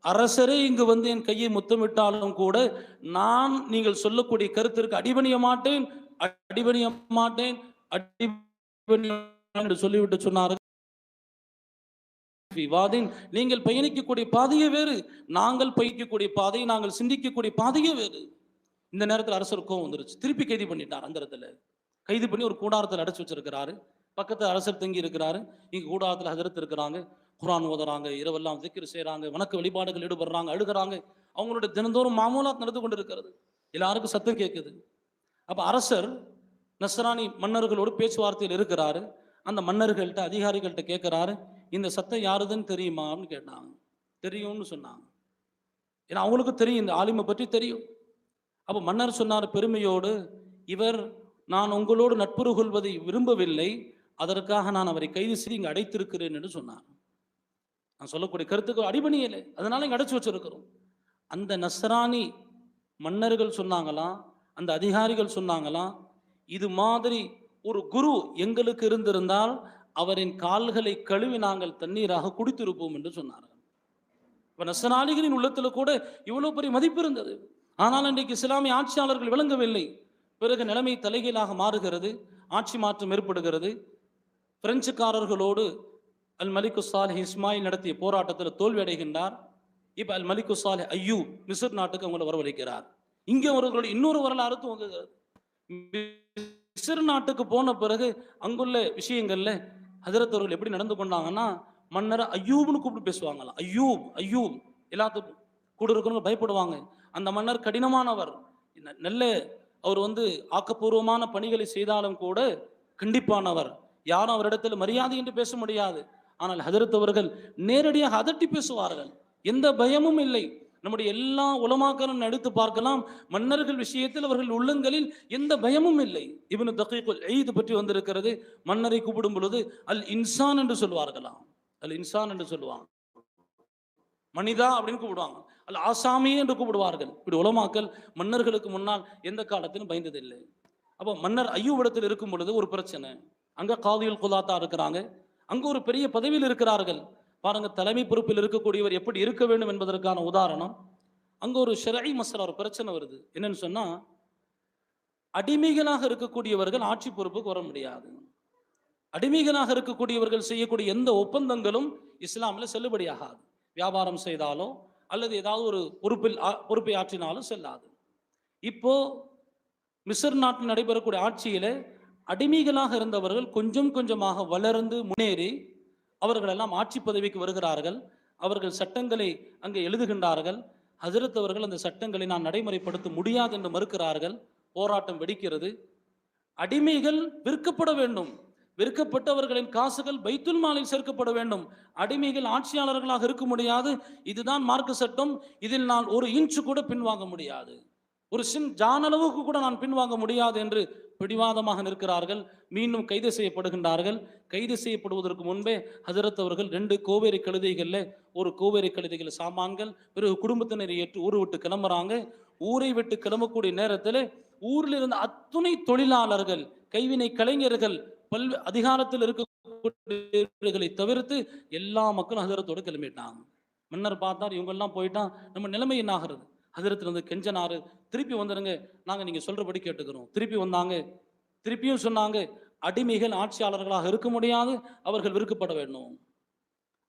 அரசரே இங்கு என் கையை முத்தமிட்டாலும் கூட, நான் நீங்கள் சொல்லக்கூடிய கருத்திற்கு அடிபணிய மாட்டேன், அடிபணிய மாட்டேன், அடிபணிய என்று சொல்லிவிட்டு சொன்னார்கள். நீங்கள் பயணிக்கக்கூடிய பாதையே வேறு, நாங்கள் பயணிக்கக்கூடிய பாதை, நாங்கள் சிந்திக்கக்கூடிய பாதையே வேறு. இந்த நேரத்தில் அரசர் கோவம் வந்துருச்சு. திருப்பி கைது பண்ணிட்டார். அந்த இடத்துல கைது பண்ணி ஒரு கூடாரத்தில் அடைச்சு வச்சிருக்கிறாரு. பக்கத்தில் அரசர் தங்கி இருக்கிறாரு. இங்க கூடாரத்தில் ஹஜரத் இருக்கிறாங்க, குர்ஆன் ஓதுறாங்க, இரவெல்லாம் திக்ர் செய்யறாங்க, வணக்க வழிபாடுகள் ஈடுபடுறாங்க, அழுகிறாங்க. அவங்களுடைய தினந்தோறும் மாமூலாத் நடந்து கொண்டு இருக்கிறது. எல்லாருக்கும் சத்தம் கேட்குது. அப்ப அரசர் நஸ்ரானி மன்னர்களோடு பேச்சுவார்த்தையில் இருக்கிறாரு. அந்த மன்னர்கள்ட்ட, அதிகாரிகள்கிட்ட கேட்கிறாரு, இந்த சத்தம் யாருதுன்னு தெரியுமான்னு கேட்டாங்க. தெரியும்னு சொன்னாங்க. ஏன்னா அவங்களுக்கு தெரியும், இந்த ஆலிமை பற்றி தெரியும். அப்போ மன்னர் சொன்னார் பெருமையோடு, இவர் நான் உங்களோடு நட்புறவு கொள்வதை விரும்பவில்லை, அதற்காக நான் அவரை கைது செய்து இங்கே அடைத்திருக்கிறேன் என்று சொன்னார். நான் சொல்லக்கூடிய கருத்துக்கு அடிபணியலை, அதனால இங்கே அடைச்சு வச்சிருக்கிறோம். அந்த நஸ்ரானி மன்னர்கள் சொன்னாங்களாம், அந்த அதிகாரிகள் சொன்னாங்களாம், இது மாதிரி ஒரு குரு எங்களுக்கு இருந்திருந்தால் அவரின் கால்களை கழுவி நாங்கள் தண்ணீராக குடித்திருப்போம் என்று சொன்னார்கள். இப்ப நஸ்ரானிகளின் உள்ளத்துல கூட இவ்வளவு பெரிய மதிப்பு இருந்தது. ஆனால் இன்றைக்கு இஸ்லாமிய ஆட்சியாளர்கள் விளங்கவில்லை. பிறகு நிலைமை தலைகீழாக மாறுகிறது, ஆட்சி மாற்றம் ஏற்படுகிறது. பிரெஞ்சுக்காரர்களோடு அல் மலிக்கு சாலிஹ் இஸ்மாயில் நடத்திய போராட்டத்தில் தோல்வி அடைகின்றார். இப்ப அல் மலிக்கு சாலிஹ் அய்யூப் மிஸ்ர் நாட்டுக்கு அவங்களை வரவழைக்கிறார். இங்கே அவர்களுடைய இன்னொரு வரலாறு துவங்குகிறது. மிஸ்ர் நாட்டுக்கு போன பிறகு அங்குள்ள விஷயங்கள்ல ஹஜரத் அவர்கள் எப்படி நடந்து கொண்டாங்கன்னா, மன்னர் அய்யூப்னு கூப்பிட்டு பேசுவாங்களாம். அய்யூப் அய்யூப், எல்லாத்துக்கும் கூட இருக்கிறவங்க பயப்படுவாங்க. அந்த மன்னர் கடினமானவர், நல்ல அவர் ஆக்கப்பூர்வமான பணிகளை செய்தாலும் கூட கண்டிப்பானவர். யாரும் அவரிடத்தில் மரியாதை என்று பேச முடியாது. ஆனால் ஹஜரத் அவர்கள் நேரடியாக அதட்டி பேசுவார்கள், எந்த பயமும் இல்லை. நம்முடைய எல்லா உலமாக்களும் எடுத்து பார்க்கலாம், மன்னர்கள் விஷயத்தில் அவர்கள் உள்ளங்களில் எந்த பயமும் இல்லை. இப்னு தகீக்குல் ஈத் பற்றி வந்திருக்கிறது. மன்னரை கூப்பிடும் பொழுது அல் இன்சான் என்று சொல்வார்களாம். அல் இன்சான் என்று சொல்லுவாங்க, மனிதா அப்படின்னு கூப்பிடுவாங்க. அல் ஆசாமி என்று கூப்பிடுவார்கள். இப்படி உலமாக்கள் மன்னர்களுக்கு முன்னால் எந்த காலத்திலும் பயந்ததில்லை. அப்போ மன்னர் அய்யூபிடத்தில் இருக்கும் பொழுது ஒரு பிரச்சனை. அங்க காதியுல் குலாத்தா இருக்கிறாங்க, அங்க ஒரு பெரிய பதவியில் இருக்கிறார்கள். பாருங்க, தலைமை பொறுப்பில் இருக்கக்கூடியவர் எப்படி இருக்க வேண்டும் என்பதற்கான உதாரணம். அங்க ஒரு ஷரஈ மஸ்அலா, ஒரு பிரச்சனை வருது. என்னன்னு சொன்னா, அடிமைகளாக இருக்கக்கூடியவர்கள் ஆட்சி பொறுப்புக்கு வர முடியாது. அடிமைகளாக இருக்கக்கூடியவர்கள் செய்யக்கூடிய எந்த ஒப்பந்தங்களும் இஸ்லாமில் செல்லுபடியாகாது. வியாபாரம் செய்தாலோ அல்லது ஏதாவது ஒரு பொறுப்பை ஆற்றினாலும் செல்லாது. இப்போ மிஸ்ர் நாட்டில் நடைபெறக்கூடிய ஆட்சியில அடிமைகளாக இருந்தவர்கள் கொஞ்சம் கொஞ்சமாக வளர்ந்து முன்னேறி அவர்கள் எல்லாம் ஆட்சி பதவிக்கு வருகிறார்கள். அவர்கள் சட்டங்களை அங்கே எழுதுகின்றார்கள். ஹஜரத் அவர்கள் அந்த சட்டங்களை நான் நடைமுறைப்படுத்த முடியாது என்று மறுக்கிறார்கள். போராட்டம் வெடிக்கிறது. அடிமைகள் விற்கப்பட வேண்டும். விற்கப்பட்டவர்களின் காசுகள் பைத்துல் மாலில் சேர்க்கப்பட வேண்டும். அடிமைகள் ஆட்சியாளர்களாக இருக்க முடியாது. இதுதான் மார்க்க சட்டம். இதில் நான் ஒரு இன்ச்சு கூட பின்வாங்க முடியாது. ஒரு ஜானளவுக்கு கூட நான் பின்வாங்க முடியாது என்று பிடிவாதமாக நிற்கிறார்கள். மீண்டும் கைது செய்யப்படுகின்றார்கள். கைது செய்யப்படுவதற்கு முன்பே ஹஜரத் அவர்கள் 2 கோவேரி கழுதைகள்ல ஒரு கோவேரி கழுதைகள் சாமான்கள், பிறகு குடும்பத்தினரை ஏற்று ஊரை விட்டு கிளம்புறாங்க. ஊரை விட்டு கிளம்பக்கூடிய நேரத்தில் ஊரில் இருந்த அத்துணை தொழிலாளர்கள், கைவினை கலைஞர்கள், அதிகாரத்தில் இருக்கக்கூடியவர்களை தவிர்த்து எல்லா மக்களும் ஹஜரத்தோடு கிளம்பிட்டாங்க. மன்னர் பார்த்தார், இவங்கெல்லாம் போயிட்டா நம்ம நிலைமை என்ன ஆகிறது? ஹஜரத்துல இருந்து கெஞ்சனாரு, திருப்பி வந்துடுங்க, நாங்கள் நீங்கள் சொல்றபடி கேட்டுக்கிறோம். திருப்பி வந்தாங்க. திருப்பியும் சொன்னாங்க, அடிமைகள் ஆட்சியாளர்களாக இருக்க முடியாது, அவர்கள் விற்கப்பட வேண்டும்.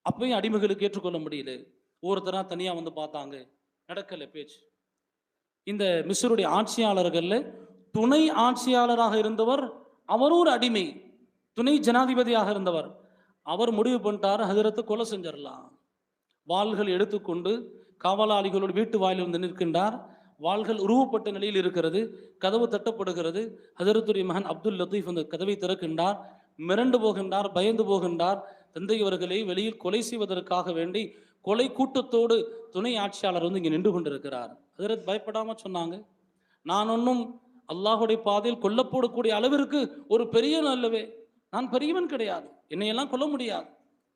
அப்பயும் அடிமைகளுக்கு ஏற்றுக்கொள்ள முடியல. ஒருத்தரா தனியாக வந்து பார்த்தாங்க, நடக்கல பேச்சு. இந்த மிஸ்ருடைய ஆட்சியாளர்கள்ல துணை ஆட்சியாளராக இருந்தவர், அவரும் ஒரு அடிமை, துணை ஜனாதிபதியாக இருந்தவர். அவர் முடிவு பண்ணிட்டார், ஹஜரத்தை கொலை செஞ்சிடலாம். வாள்கள் எடுத்துக்கொண்டு காவலாளிகளோடு வீட்டு வாயில் வந்து நிற்கின்றார். வாள்கள் உருவப்பட்ட நிலையில் இருக்கிறது. கதவு தட்டப்படுகிறது. ஹஜரத்துடைய மகன் அப்துல் லத்தீப் அந்த கதவை திறக்கின்றார். மிரண்டு போகின்றார், பயந்து போகின்றார். தந்தை அவர்களை வெளியில் கொலை செய்வதற்காக வேண்டி கொலை கூட்டத்தோடு துணை ஆட்சியாளர் வந்து இங்கே நின்று கொண்டிருக்கிறார். ஹஜரத் பயப்படாம சொன்னாங்க, நான் ஒன்றும் அல்லாஹுடைய பாதையில் கொல்லப்படக்கூடிய அளவிற்கு ஒரு பெரிய நல்லவே, நான் பெரியவன் கிடையாது, என்னையெல்லாம் கொல்ல முடியாது.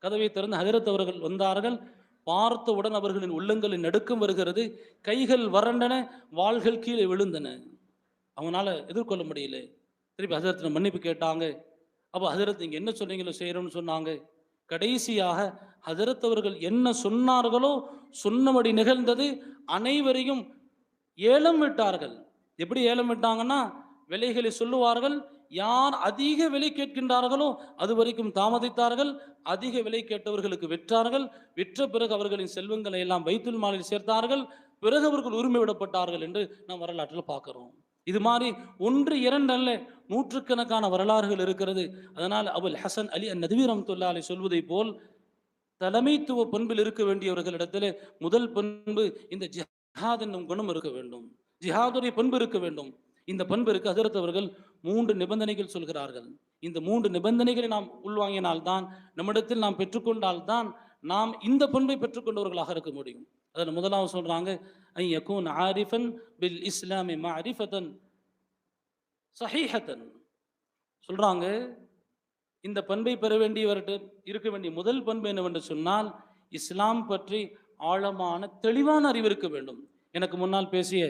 கதவை திறந்து ஹஜரத் அவர்கள் வந்தார்கள். பார்த்தவுடன் அவர்களின் உள்ளங்களின் நடுக்கம் வருகிறது. கைகள் வறண்டன, வாள்கள் கீழே விழுந்தன. அவங்களால எதிர்கொள்ள முடியல. திருப்பி ஹஜரத் மன்னிப்பு கேட்டாங்க. அப்போ ஹஜரத் நீங்க என்ன சொன்னீங்களோ செய்யறோம்னு சொன்னாங்க. கடைசியாக ஹஜரத் அவர்கள் என்ன சொன்னார்களோ சொன்னபடி நிகழ்ந்தது. அனைவரையும் ஏலம் விட்டார்கள். எப்படி ஏலம் விட்டாங்கன்னா, விலைகளை சொல்லுவார்கள். யார் அதிக விலை கேட்கின்றார்களோ அது வரைக்கும் தாமதித்தார்கள். அதிக விலை கேட்டவர்களுக்கு விற்றார்கள். விற்ற பிறகு அவர்களின் செல்வங்களை எல்லாம் பைத்துல் மாலில் சேர்த்தார்கள். பிறகு அவர்கள் உரிமை விடப்பட்டார்கள் என்று நாம் வரலாற்றில் பார்க்கிறோம். இது மாதிரி 1, 2 அல்ல, நூற்றுக்கணக்கான வரலாறுகள் இருக்கிறது. அதனால் அபுல் ஹசன் அலி அந்நதவி ரஹ்மத்துல்லாஹி அலைஹி சொல்வதை போல் தலைமைத்துவ பண்பில் இருக்க வேண்டியவர்களிடத்தில் முதல் பண்பு இந்த ஜிஹாத் என்னும் குணம் இருக்க வேண்டும். ஜிஹாதுடைய பண்பு இருக்க வேண்டும். இந்த பண்பு இருக்கு. ஹஜரத் அவர்கள் 3 நிபந்தனைகள் சொல்கிறார்கள். இந்த 3 நிபந்தனைகளை நாம் உள்வாங்கினால்தான், நம்மிடத்தில் நாம் பெற்றுக்கொண்டால்தான் நாம் இந்த பண்பை பெற்றுக்கொண்டவர்களாக இருக்க முடியும். அதில் முதலாவது சொல்றாங்க, ஐ யகூன் ஆரிஃபன் பில் இஸ்லாமி மஅரிஃபதன் ஸஹீஹதன். சொல்றாங்க, இந்த பண்பை பெற வேண்டியவர்கிட்ட இருக்க வேண்டிய முதல் பண்பு என்னவென்று சொன்னால், இஸ்லாம் பற்றி ஆழமான தெளிவான அறிவு இருக்க வேண்டும். எனக்கு முன்னால் பேசிய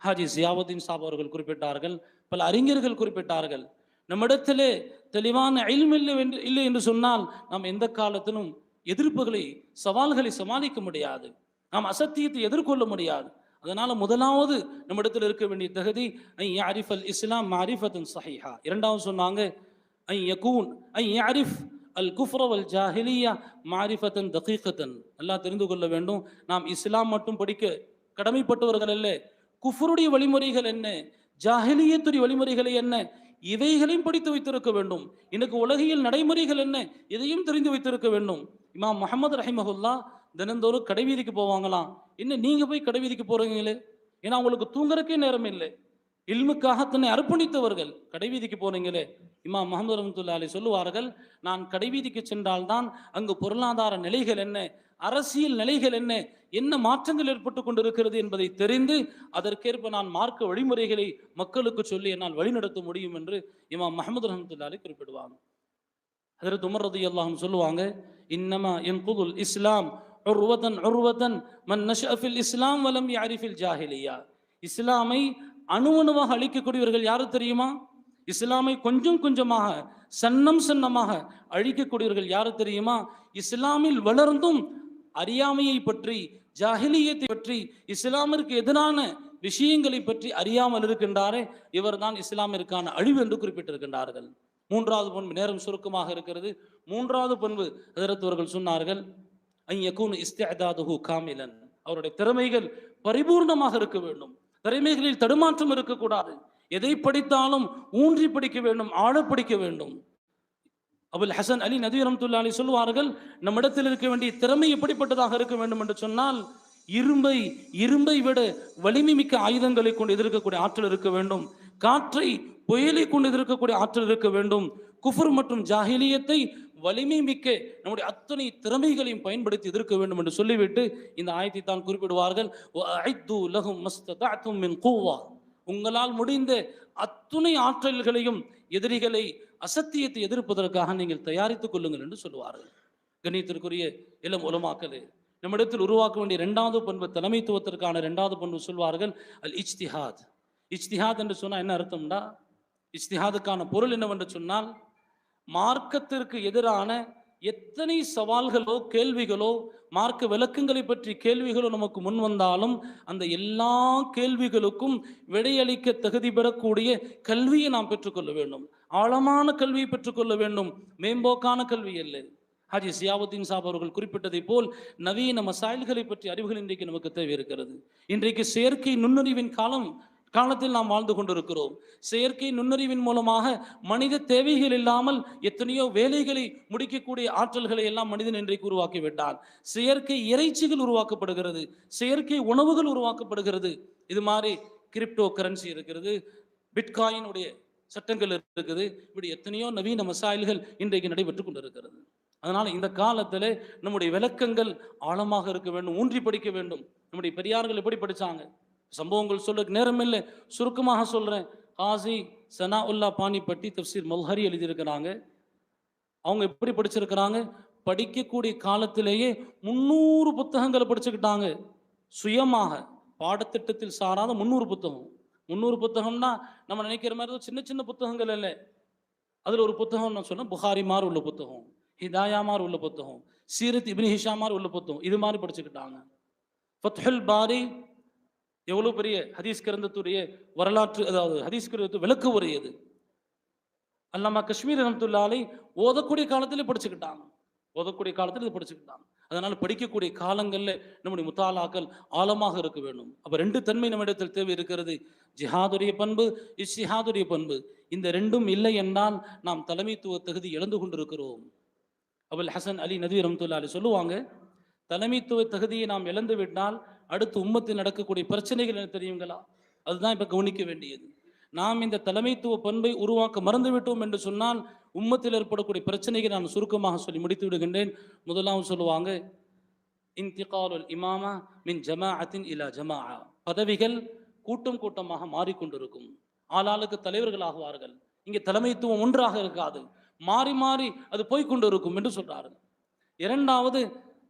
ஹாஜி ஜியாவுதீன் சாப் அவர்கள் குறிப்பிட்டார்கள், பல அறிஞர்கள் குறிப்பிட்டார்கள், நம்மிடத்திலே தெளிவான இல்ம் இல்லை என்று சொன்னால் நாம் எந்த காலத்திலும் எதிர்ப்புகளை, சவால்களை சமாளிக்க முடியாது, நாம் அசத்தியத்தை எதிர்கொள்ள முடியாது. அதனால முதலாவது நம்மிடத்தில் இருக்க வேண்டிய தகுதி ஐ யஅரிஃபல் இஸ்லாம் மஅரிஃபத்தன் ஸஹீஹா. இரண்டாவது சொன்னாங்க, ஐ யகூன் ஐ யஅரிஃப் அல் குஃப்ர வல் ஜாஹிலியா மஅரிஃபத்தன் தகீகத்தன். நல்லா தெரிந்து கொள்ள வேண்டும், நாம் இஸ்லாம் மட்டும் படிக்க கடமைப்பட்டவர்கள் அல்ல. குஃபருடைய வழிமுறைகள் என்ன, ஜாஹிலியத்துடைய வழிமுறைகளை என்ன, இவைகளையும் படித்து வைத்திருக்க வேண்டும். எனக்கு உலகியல் நடைமுறைகள் என்ன, இதையும் தெரிந்து வைத்திருக்க வேண்டும். இமாம் முஹம்மது ரஹிமஹுல்லா தினந்தோறும் கடைவீதிக்கு போவாங்களாம். என்ன நீங்க போய் கடைவீதிக்கு போறீங்களே, ஏன்னா அவங்களுக்கு தூங்குறக்கே நேரம் இல்லை. இல்முக்காக தன்னை அர்ப்பணித்தவர்கள் கடைவீதிக்கு போறீங்களே. இமாம் முஹம்மது ரஹ்மத்துல்லாஹி அலைஹி சொல்லுவார்கள், நான் கடைவீதிக்கு சென்றால்தான் அங்கு பொருளாதார நிலைகள் என்ன, அரசியல் நிலைகள் என்ன, என்ன மாற்றங்கள் ஏற்பட்டு கொண்டிருக்கிறது என்பதை தெரிந்து அதற்கேற்ப நான் மார்க்க வழிமுறைகளை மக்களுக்கு சொல்லி என்னால் வழிநடத்த முடியும் என்று இமாம் முஹம்மது ரஹ்மத்துல்லாஹி அலைஹி குறிப்பிடுவாங்க. ஹஜ்ரத் உமர் ரலியல்லாஹு அன்ஹு சொல்லுவாங்க, இன்னமா யன்குதுல் இஸ்லாம் உர்வதன் உர்வதன் மன் நஷஅ ஃபில் இஸ்லாம் வலம் யஅரிஃபில் ஜாஹிலியா. இஸ்லாமை அணுவணுவாக அழிக்கக்கூடியவர்கள் யாரு தெரியுமா? இஸ்லாமை கொஞ்சம் கொஞ்சமாக, சன்னம் சன்னமாக அழிக்கக்கூடியவர்கள் யாரு தெரியுமா? இஸ்லாமில் வளர்ந்தும் அறியாமையை பற்றி, ஜாஹிலியத்தை பற்றி, இஸ்லாமிற்கு எதிரான விஷயங்களை பற்றி அறியாமல் இருக்கின்றாரே, இவர்தான் இஸ்லாமிற்கான அழிவு என்று குறிப்பிட்டிருக்கின்றார்கள். மூன்றாவது பண்பு, நேரம் சுருக்கமாக இருக்கிறது. மூன்றாவது பண்பு ஹஜ்ரத் அவர்கள் சொன்னார்கள், ஐ யகூன் இஸ்திஅதாதுஹு காமிலன். அவருடைய திறமைகள் பரிபூர்ணமாக இருக்க வேண்டும். திறமைகளில் தடுமாற்றம் இருக்கக்கூடாது. எதை படித்தாலும் ஊன்றி படிக்க வேண்டும், ஆழ படிக்க வேண்டும். அபுல் ஹசன் அலி நதவி ரஹ்மத்துல்லாஹி அலைஹி சொல்வார்கள், நம்மிடத்தில் இருக்க வேண்டிய திறமை எப்படிப்பட்டதாக இருக்க வேண்டும் என்று சொன்னால், இரும்பை விட வலிமை மிக்க ஆயுதங்களை கொண்டு எதிர்க்கக்கூடிய ஆற்றல் இருக்க வேண்டும். காற்றை புயலை கொண்டு எதிர்க்கக்கூடிய ஆற்றல் இருக்க வேண்டும். குஃபர் மற்றும் ஜாஹிலியத்தை வலிமை மிக்க நம்முடைய அத்தனை திறமைகளையும் பயன்படுத்தி எதிர்க்க வேண்டும் என்று சொல்லிவிட்டு இந்த ஆயத்தை தான் குறிப்பிடுவார்கள். உங்களால் முடிந்த அத்துணை ஆற்றல்களையும் எதிரிகளை அசத்தியத்தை எதிர்ப்பதற்காக நீங்கள் தயாரித்துக் கொள்ளுங்கள் என்று சொல்லுவார்கள். கண்ணியத்திற்குரிய இளம் உலமாக்களே, நம்மிடத்தில் உருவாக்க வேண்டிய இரண்டாவது பண்பு, தலைமைத்துவத்திற்கான இரண்டாவது பண்பு சொல்வார்கள் அல் இஜ்திஹாத். இஜ்திஹாத் என்று சொன்னால் என்ன அர்த்தம்டா? இஜ்திஹாதுக்கான பொருள் என்னவென்று சொன்னால், மார்க்கத்திற்கு எதிரான எத்தனை சவால்களோ கேள்விகளோ மார்க்க விளக்கங்களை பற்றி கேள்விகளோ நமக்கு முன் வந்தாலும் அந்த எல்லா கேள்விகளுக்கும் விடையளிக்க தகுதி பெறக்கூடிய கல்வியை நாம் பெற்றுக்கொள்ள வேண்டும். ஆழமான கல்வியை பெற்றுக்கொள்ள வேண்டும், மேம்போக்கான கல்வி அல்ல. ஹாஜி சியாவுத்தீன் சாப் அவர்கள் குறிப்பிட்டதை போல் நவீன மசாயில்களை பற்றி அறிவுகள் இன்றைக்கு நமக்கு தேவை இருக்கிறது. இன்றைக்கு செயற்கை நுண்ணறிவின் காலத்தில் நாம் வாழ்ந்து கொண்டிருக்கிறோம். செயற்கை நுண்ணறிவின் மூலமாக மனித தேவைகள் இல்லாமல் எத்தனையோ வேலைகளை முடிக்கக்கூடிய ஆற்றல்களை எல்லாம் மனிதன் இன்றைக்கு உருவாக்கி விட்டான். செயற்கை இறைச்சிகள் உருவாக்கப்படுகிறது, செயற்கை உணவுகள் உருவாக்கப்படுகிறது. இது மாதிரி கிரிப்டோ கரன்சி இருக்கிறது, பிட்காயினுடைய சட்டங்கள் இருக்குது. இப்படி எத்தனையோ நவீன மசாயில்கள் இன்றைக்கு நடைபெற்று கொண்டிருக்கிறது. அதனால இந்த காலத்தில் நம்முடைய விளக்கங்கள் ஆழமாக இருக்க வேண்டும், ஊன்றி படிக்க வேண்டும். நம்முடைய பெரியார்கள் எப்படி படித்தாங்க? சம்பவங்கள் சொல்ல நேரம் இல்லை, சுருக்கமாக சொல்றேன். ஹாஜி சனாஉல்லா பானிபட்டி தஃப்சீர் மல்ஹரி எழுதியிருக்கிறாங்க. அவங்க எப்படி படிச்சிருக்கிறாங்க? படிக்கக்கூடிய காலத்திலேயே 300 புத்தகங்களை படிச்சுக்கிட்டாங்க. சுயமாக பாடத்திட்டத்தில் சாராத 300 புத்தகம். 300 புத்தகம்னா நம்ம நினைக்கிற மாதிரி சின்ன சின்ன புத்தகங்கள் இல்லை. அதில் ஒரு புத்தகம் நான் சொன்னேன், புகாரி மாதிரி உள்ள புத்தகம், ஹிதாயா மாதிரி உள்ள புத்தகம், சீரத் இப்னு ஹிஷாம் மாதிரி உள்ள புத்தகம், இது மாதிரி படிச்சுக்கிட்டாங்க. ஃபத்ஹுல் பாரி எவ்வளோ பெரிய ஹதீஸ் கிரந்தத்துடைய வரலாற்று, அதாவது ஹதீஸ் கிரந்தத்து விளக்கு உரையது. அல்லாமா காஷ்மீர் ரஹ்மத்துல்லாஹி அலைஹி ஓதக்கூடிய காலத்திலே படிச்சுக்கிட்டாங்க, இது படிச்சுக்கிட்டாங்க. அதனால படிக்கக்கூடிய காலங்களில் நம்முடைய முத்தாலாக்கள் ஆழமாக இருக்க வேண்டும். அப்போ 2 தன்மை நம்மிடத்தில் தேவை இருக்கிறது, ஜிஹாதுடைய பண்பு, இஸ்திஹாதுடைய பண்பு. இந்த 2ம் இல்லை என்றால் நாம் தலைமைத்துவ தகுதி இழந்து கொண்டிருக்கிறோம். அபுல் ஹசன் அலி நதவி ரஹ்மத்துல்லாஹி அலைஹி சொல்லுவாங்க, தலைமைத்துவ தகுதியை நாம் இழந்து விட்டால் அடுத்து உம்மத்தில் நடக்கக்கூடிய பிரச்சனைகள் என்ன தெரியுங்களா? அதுதான் இப்போ கவனிக்க வேண்டியது. நாம் இந்த தலைமைத்துவ பண்பை உருவாக்க மறந்துவிட்டோம் என்று சொன்னால் உம்மத்தில் ஏற்படக்கூடிய பிரச்சனைகளை நான் சுருக்கமாக சொல்லி முடித்து விடுகின்றேன். முதலாவது சொல்லுவாங்க, இன்திகாலுல் இமாமா மின் ஜமாஅத்தின் இலா ஜமாஅ. பதவிகள் கூட்டம் கூட்டமாக மாறிக்கொண்டிருக்கும், ஆளாளுக்கு தலைவர்கள் ஆகுவார்கள். இங்கே தலைமைத்துவம் ஒன்றாக இருக்காது, மாறி மாறி அது போய்கொண்டு இருக்கும் என்று சொல்றார்கள். இரண்டாவது,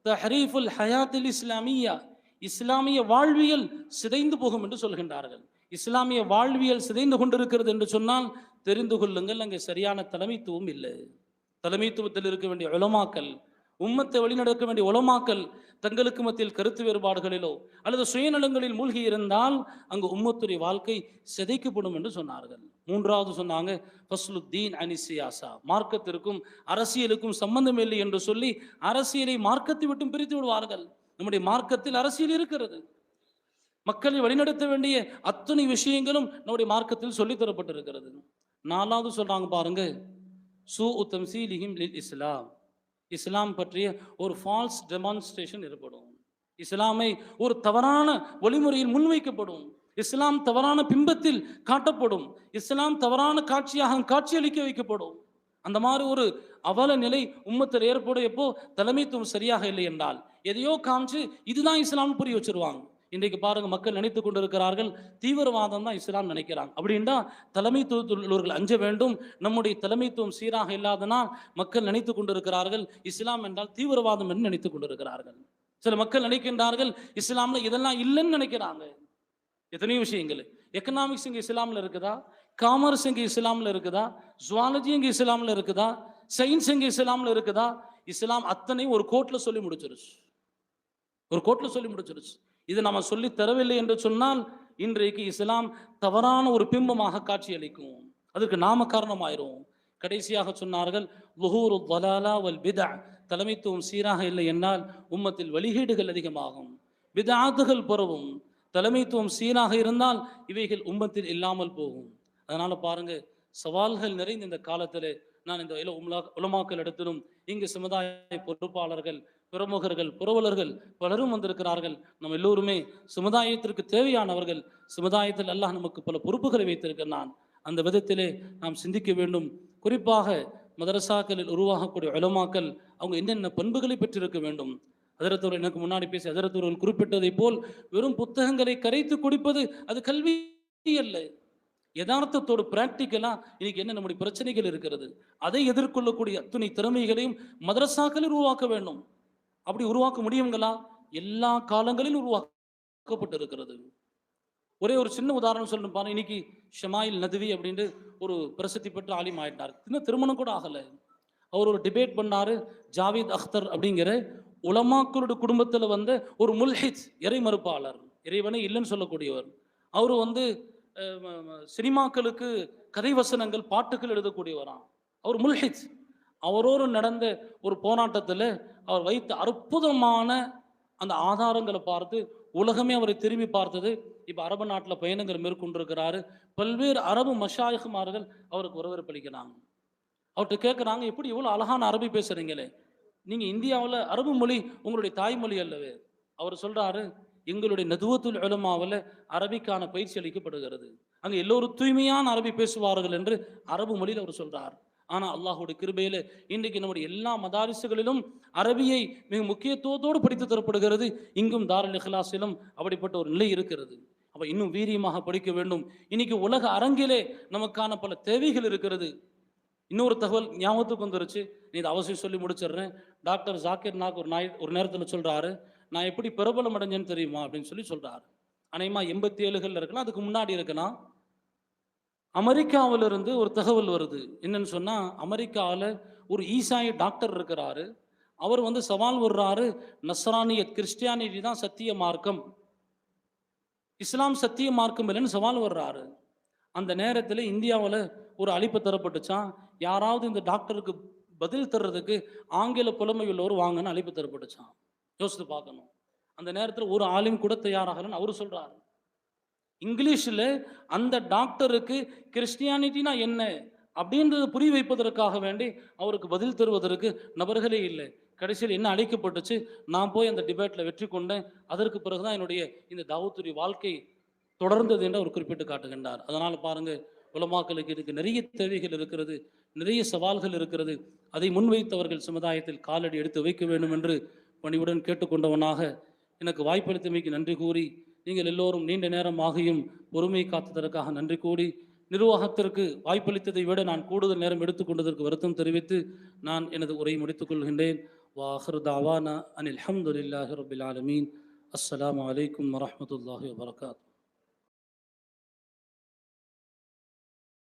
தஹரீஃபுல் ஹயாத்தில் இஸ்லாமியா. இஸ்லாமிய வாழ்வியல் சிதைந்து போகும் என்று சொல்கின்றார்கள். இஸ்லாமிய வாழ்வியல் சிதைந்து கொண்டிருக்கிறது என்று சொன்னால் தெரிந்து கொள்ளுங்கள், அங்கே சரியான தலைமைத்துவம் இல்லை. தலைமைத்துவத்தில் இருக்க வேண்டிய உலமாக்கள், உம்மத்தை வழிநடக்க வேண்டிய உலமாக்கள் தங்களுக்கு மத்தியில் கருத்து வேறுபாடுகளிலோ அல்லது சுயநலங்களில் மூழ்கி இருந்தால் அங்கு உம்மத்துடைய வாழ்க்கை சிதைக்கப்படும் என்று சொன்னார்கள். மூன்றாவது சொன்னாங்க, ஃபஸ்லுத்தீன் அனி சியாசா. மார்க்கத்திற்கும் அரசியலுக்கும் சம்பந்தம் இல்லை என்று சொல்லி அரசியலை மார்க்கத்தை விட்டும் பிரித்து விடுவார்கள். நம்முடைய மார்க்கத்தில் அரசியல் இருக்கிறது, மக்களை வழிநடத்த வேண்டிய அத்தனை விஷயங்களும் நம்முடைய மார்க்கத்தில் சொல்லித் தரப்பட்டிருக்கிறது. நாலாவது சொல்றாங்க பாருங்க, சூஉ தம்சீலிஹிம் லில் இஸ்லாம். இஸ்லாம் பற்றிய ஒரு ஃபால்ஸ் டெமான்ஸ்ட்ரேஷன் ஏற்படும். இஸ்லாமை ஒரு தவறான வழிமுறையில் முன்வைக்கப்படும், இஸ்லாம் தவறான பிம்பத்தில் காட்டப்படும், இஸ்லாம் தவறான காட்சியாக காட்சியளிக்க வைக்கப்படும். அந்த மாதிரி ஒரு அவல நிலை உம்மத்தில் ஏற்படும். எப்போ தலைமைத்துவம் சரியாக இல்லை என்றால் எதையோ காமிச்சு இதுதான் இஸ்லாம் புரிய வச்சிருவாங்க. இன்றைக்கு பாருங்க, மக்கள் நினைத்து கொண்டிருக்கிறார்கள் தீவிரவாதம் தான் இஸ்லாம் நினைக்கிறாங்க. அப்படின்னா தலைமைத்துவத்தில் உள்ளவர்கள் அஞ்ச வேண்டும். நம்முடைய தலைமைத்துவம் சீராக இல்லாதனால் மக்கள் நினைத்து கொண்டிருக்கிறார்கள் இஸ்லாம் என்றால் தீவிரவாதம் என்று நினைத்து கொண்டிருக்கிறார்கள். சில மக்கள் நினைக்கின்றார்கள் இஸ்லாம்ல இதெல்லாம் இல்லைன்னு நினைக்கிறாங்க. எத்தனையோ விஷயங்கள், எக்கனாமிக்ஸ் இங்கே இஸ்லாமில் இருக்குதா, காமர்ஸ் இங்கே இஸ்லாமில் இருக்குதா, ஜுவாலஜி இங்கே இஸ்லாமில் இருக்குதா, சயின்ஸ் இங்கே இஸ்லாமில் இருக்குதா? இஸ்லாம் அத்தனையும் ஒரு கோட்டில் சொல்லி முடிச்சிருச்சு, இது நம்ம சொல்லி தரவில்லை என்று சொன்னால் இன்றைக்கு இஸ்லாம் தவறான ஒரு பிம்பமாக காட்சியளிக்கும், அதற்கு நாம காரணமாயிரும். கடைசியாக சொன்னார்கள், லுஹூரு ضலாலா வல் பிதஅ. தலைமைத்துவம் சீராக இல்லை என்னால் உம்மத்தில் வழிகேடுகள் அதிகமாகும், பிதஅத்துகள் பரவும். தலைமைத்துவம் சீராக இருந்தால் இவைகள் உம்மத்தில் இல்லாமல் போகும். அதனால பாருங்க, சவால்கள் நிறைந்த இந்த காலத்திலே நான் இந்த உலமாக்கள் இடத்திலும் இங்கு சமுதாய பொறுப்பாளர்கள், பிரமுகர்கள், புரவலர்கள் பலரும் வந்திருக்கிறார்கள். நம்ம எல்லோருமே சமுதாயத்திற்கு தேவையானவர்கள். சமுதாயத்தில் அல்லாஹ் நமக்கு பல பொறுப்புகளை வைத்திருக்கிறான். அந்த விதத்திலே நாம் சிந்திக்க வேண்டும். குறிப்பாக மதரசாக்களில் உருவாகக்கூடிய உலமாக்கள் அவங்க என்னென்ன பண்புகளை பெற்றிருக்க வேண்டும். ஹஜரத் எனக்கு முன்னாடி பேசி ஹஜரத் அவர்கள் குறிப்பிட்டதை போல் வெறும் புத்தகங்களை கரைத்து குடிப்பது அது கல்வி அல்ல. யதார்த்தத்தோடு பிராக்டிக்கலா இன்னைக்கு என்ன நம்முடைய பிரச்சனைகள் இருக்கிறது, அதை எதிர்கொள்ளக்கூடிய அத்துணை திறமைகளையும் மதரசாக்களில் உருவாக்க வேண்டும். அப்படி உருவாக்க முடியுங்களா? எல்லா காலங்களிலும் உருவாக்கப்பட்டு இருக்கிறது. ஒரே ஒரு சின்ன உதாரணம் சொல்லணும் பாருங்க. இன்னைக்கு ஷமாயில் நதுவி அப்படின்ட்டு ஒரு பிரசித்தி பெற்ற ஆலிம் ஆயிட்டார். இன்னும் திருமணம் கூட ஆகலை. அவர் ஒரு டிபேட் பண்ணாரு. ஜாவேத் அக்தர் அப்படிங்கிற உலமாக்களுடைய குடும்பத்தில் வந்த ஒரு முல்ஹித், இறை மறுப்பாளர், இறைவனை இல்லைன்னு சொல்லக்கூடியவர். அவர் சினிமாக்களுக்கு கதை வசனங்கள், பாட்டுகள் எழுதக்கூடியவராம். அவர் முல்ஹித். அவரோடு நடந்த ஒரு போராட்டத்தில் அவர் வைத்த அற்புதமான அந்த ஆதாரங்களை பார்த்து உலகமே அவரை திரும்பி பார்த்தது. இப்போ அரபு நாட்டில் பயணங்கள் மேற்கொண்டிருக்கிறாரு. பல்வேறு அரபு மஷாயிகுமார்கள் அவருக்கு வரவேற்பளிக்கிறாங்க. அவர்கிட்ட கேட்குறாங்க, எப்படி இவ்வளோ அழகான அரபி பேசுறீங்களே, நீங்கள் இந்தியாவில் அரபு மொழி உங்களுடைய தாய்மொழி அல்லவே? அவர் சொல்கிறாரு, எங்களுடைய நதுவத்துல் உலமாவில் அரபிக்கான பயிற்சி அளிக்கப்படுகிறது. அங்கே எல்லோரும் தூய்மையான அரபி பேசுவார்கள் என்று அரபு மொழியில் அவர் சொல்கிறார். ஆனால் அல்லாஹுடைய கிருபையில் இன்றைக்கு நம்முடைய எல்லா மதாரிசுகளிலும் அரபியை மிக முக்கியத்துவத்தோடு படித்து தரப்படுகிறது. இங்கும் தாருல் இஹ்லாஸிலும் அப்படிப்பட்ட ஒரு நிலை இருக்கிறது. அப்போ இன்னும் வீரியமாக படிக்க வேண்டும். இன்னைக்கு உலக அரங்கிலே நமக்கான பல தேவைகள் இருக்கிறது. இன்னொரு தகவல் ஞாபகத்துக்கு வந்துருச்சு, நீ இதை அவசியம் சொல்லி முடிச்சிடுறேன். டாக்டர் ஜாக்கிர் நாக் ஒரு நேரத்தில் சொல்கிறாரு, நான் எப்படி பிரபலம் அடைஞ்சேன்னு தெரியுமா அப்படின்னு சொல்லி சொல்கிறாரு. அநேகமாக 87களில் இருக்கலாம், அதுக்கு முன்னாடி இருக்கலாம். அமெரிக்காவிலிருந்து ஒரு தகவல் வருது. என்னன்னு சொன்னால், அமெரிக்காவில் ஒரு ஈசாயி டாக்டர் இருக்கிறாரு. அவர் சவால் விடுறாரு, நஸ்ரானியத் கிறிஸ்டியானிட்டி தான் சத்திய மார்க்கம், இஸ்லாம் சத்திய மார்க்கம் இல்லைன்னு சவால் வர்றாரு. அந்த நேரத்தில் இந்தியாவில் ஒரு அழைப்பு தரப்பட்டுச்சான், யாராவது இந்த டாக்டருக்கு பதில் தர்றதுக்கு ஆங்கில புலமை உள்ளவர் வாங்கன்னு அழைப்பு தரப்பட்டுச்சான். யோசித்து பார்க்கணும். அந்த நேரத்தில் ஒரு ஆளும் கூட தயாராகலன்னு அவர் சொல்றாரு. இங்கிலீஷில் அந்த டாக்டருக்கு கிறிஸ்டியானிட்டினா என்ன அப்படின்றத புரிய வைப்பதற்காக வேண்டி அவருக்கு பதில் தருவதற்கு நபர்களே இல்லை. கடைசியில் என்ன அழைக்கப்பட்டுச்சு, நான் போய் அந்த டிபேட்டில் வெற்றி கொண்டேன். அதற்கு பிறகுதான் என்னுடைய இந்த தாவத்துடைய வாழ்க்கை தொடர்ந்தது என்று அவர் குறிப்பிட்டு காட்டுகின்றார். அதனால் பாருங்கள், உலமாக்களுக்கு இதுக்கு நிறைய தேவைகள் இருக்கிறது, நிறைய சவால்கள் இருக்கிறது. அதை முன்வைத்தவர்கள் சமுதாயத்தில் காலடி எடுத்து வைக்க வேண்டும் என்று பணிவுடன் கேட்டுக்கொண்டவனாக எனக்கு வாய்ப்பளித்தமைக்கு நன்றி கூறி, நீங்கள் எல்லோரும் நீண்ட நேரம் ஆகியும் பொறுமை காத்ததற்காக நன்றி கூறி, நிர்வாகத்திற்கு வாய்ப்பளித்ததை விட நான் கூடுதல் நேரம் எடுத்துக்கொண்டதற்கு வருத்தம் தெரிவித்து நான் எனது உரையை முடித்துக் கொள்கின்றேன். வாஹிர் தாவானா அனில் ஹம்துலில்லாஹி ரப்பில் ஆலமீன். அஸ்ஸலாமு அலைக்கும் வரஹ்மத்துல்லாஹி வபரகாத்துஹு.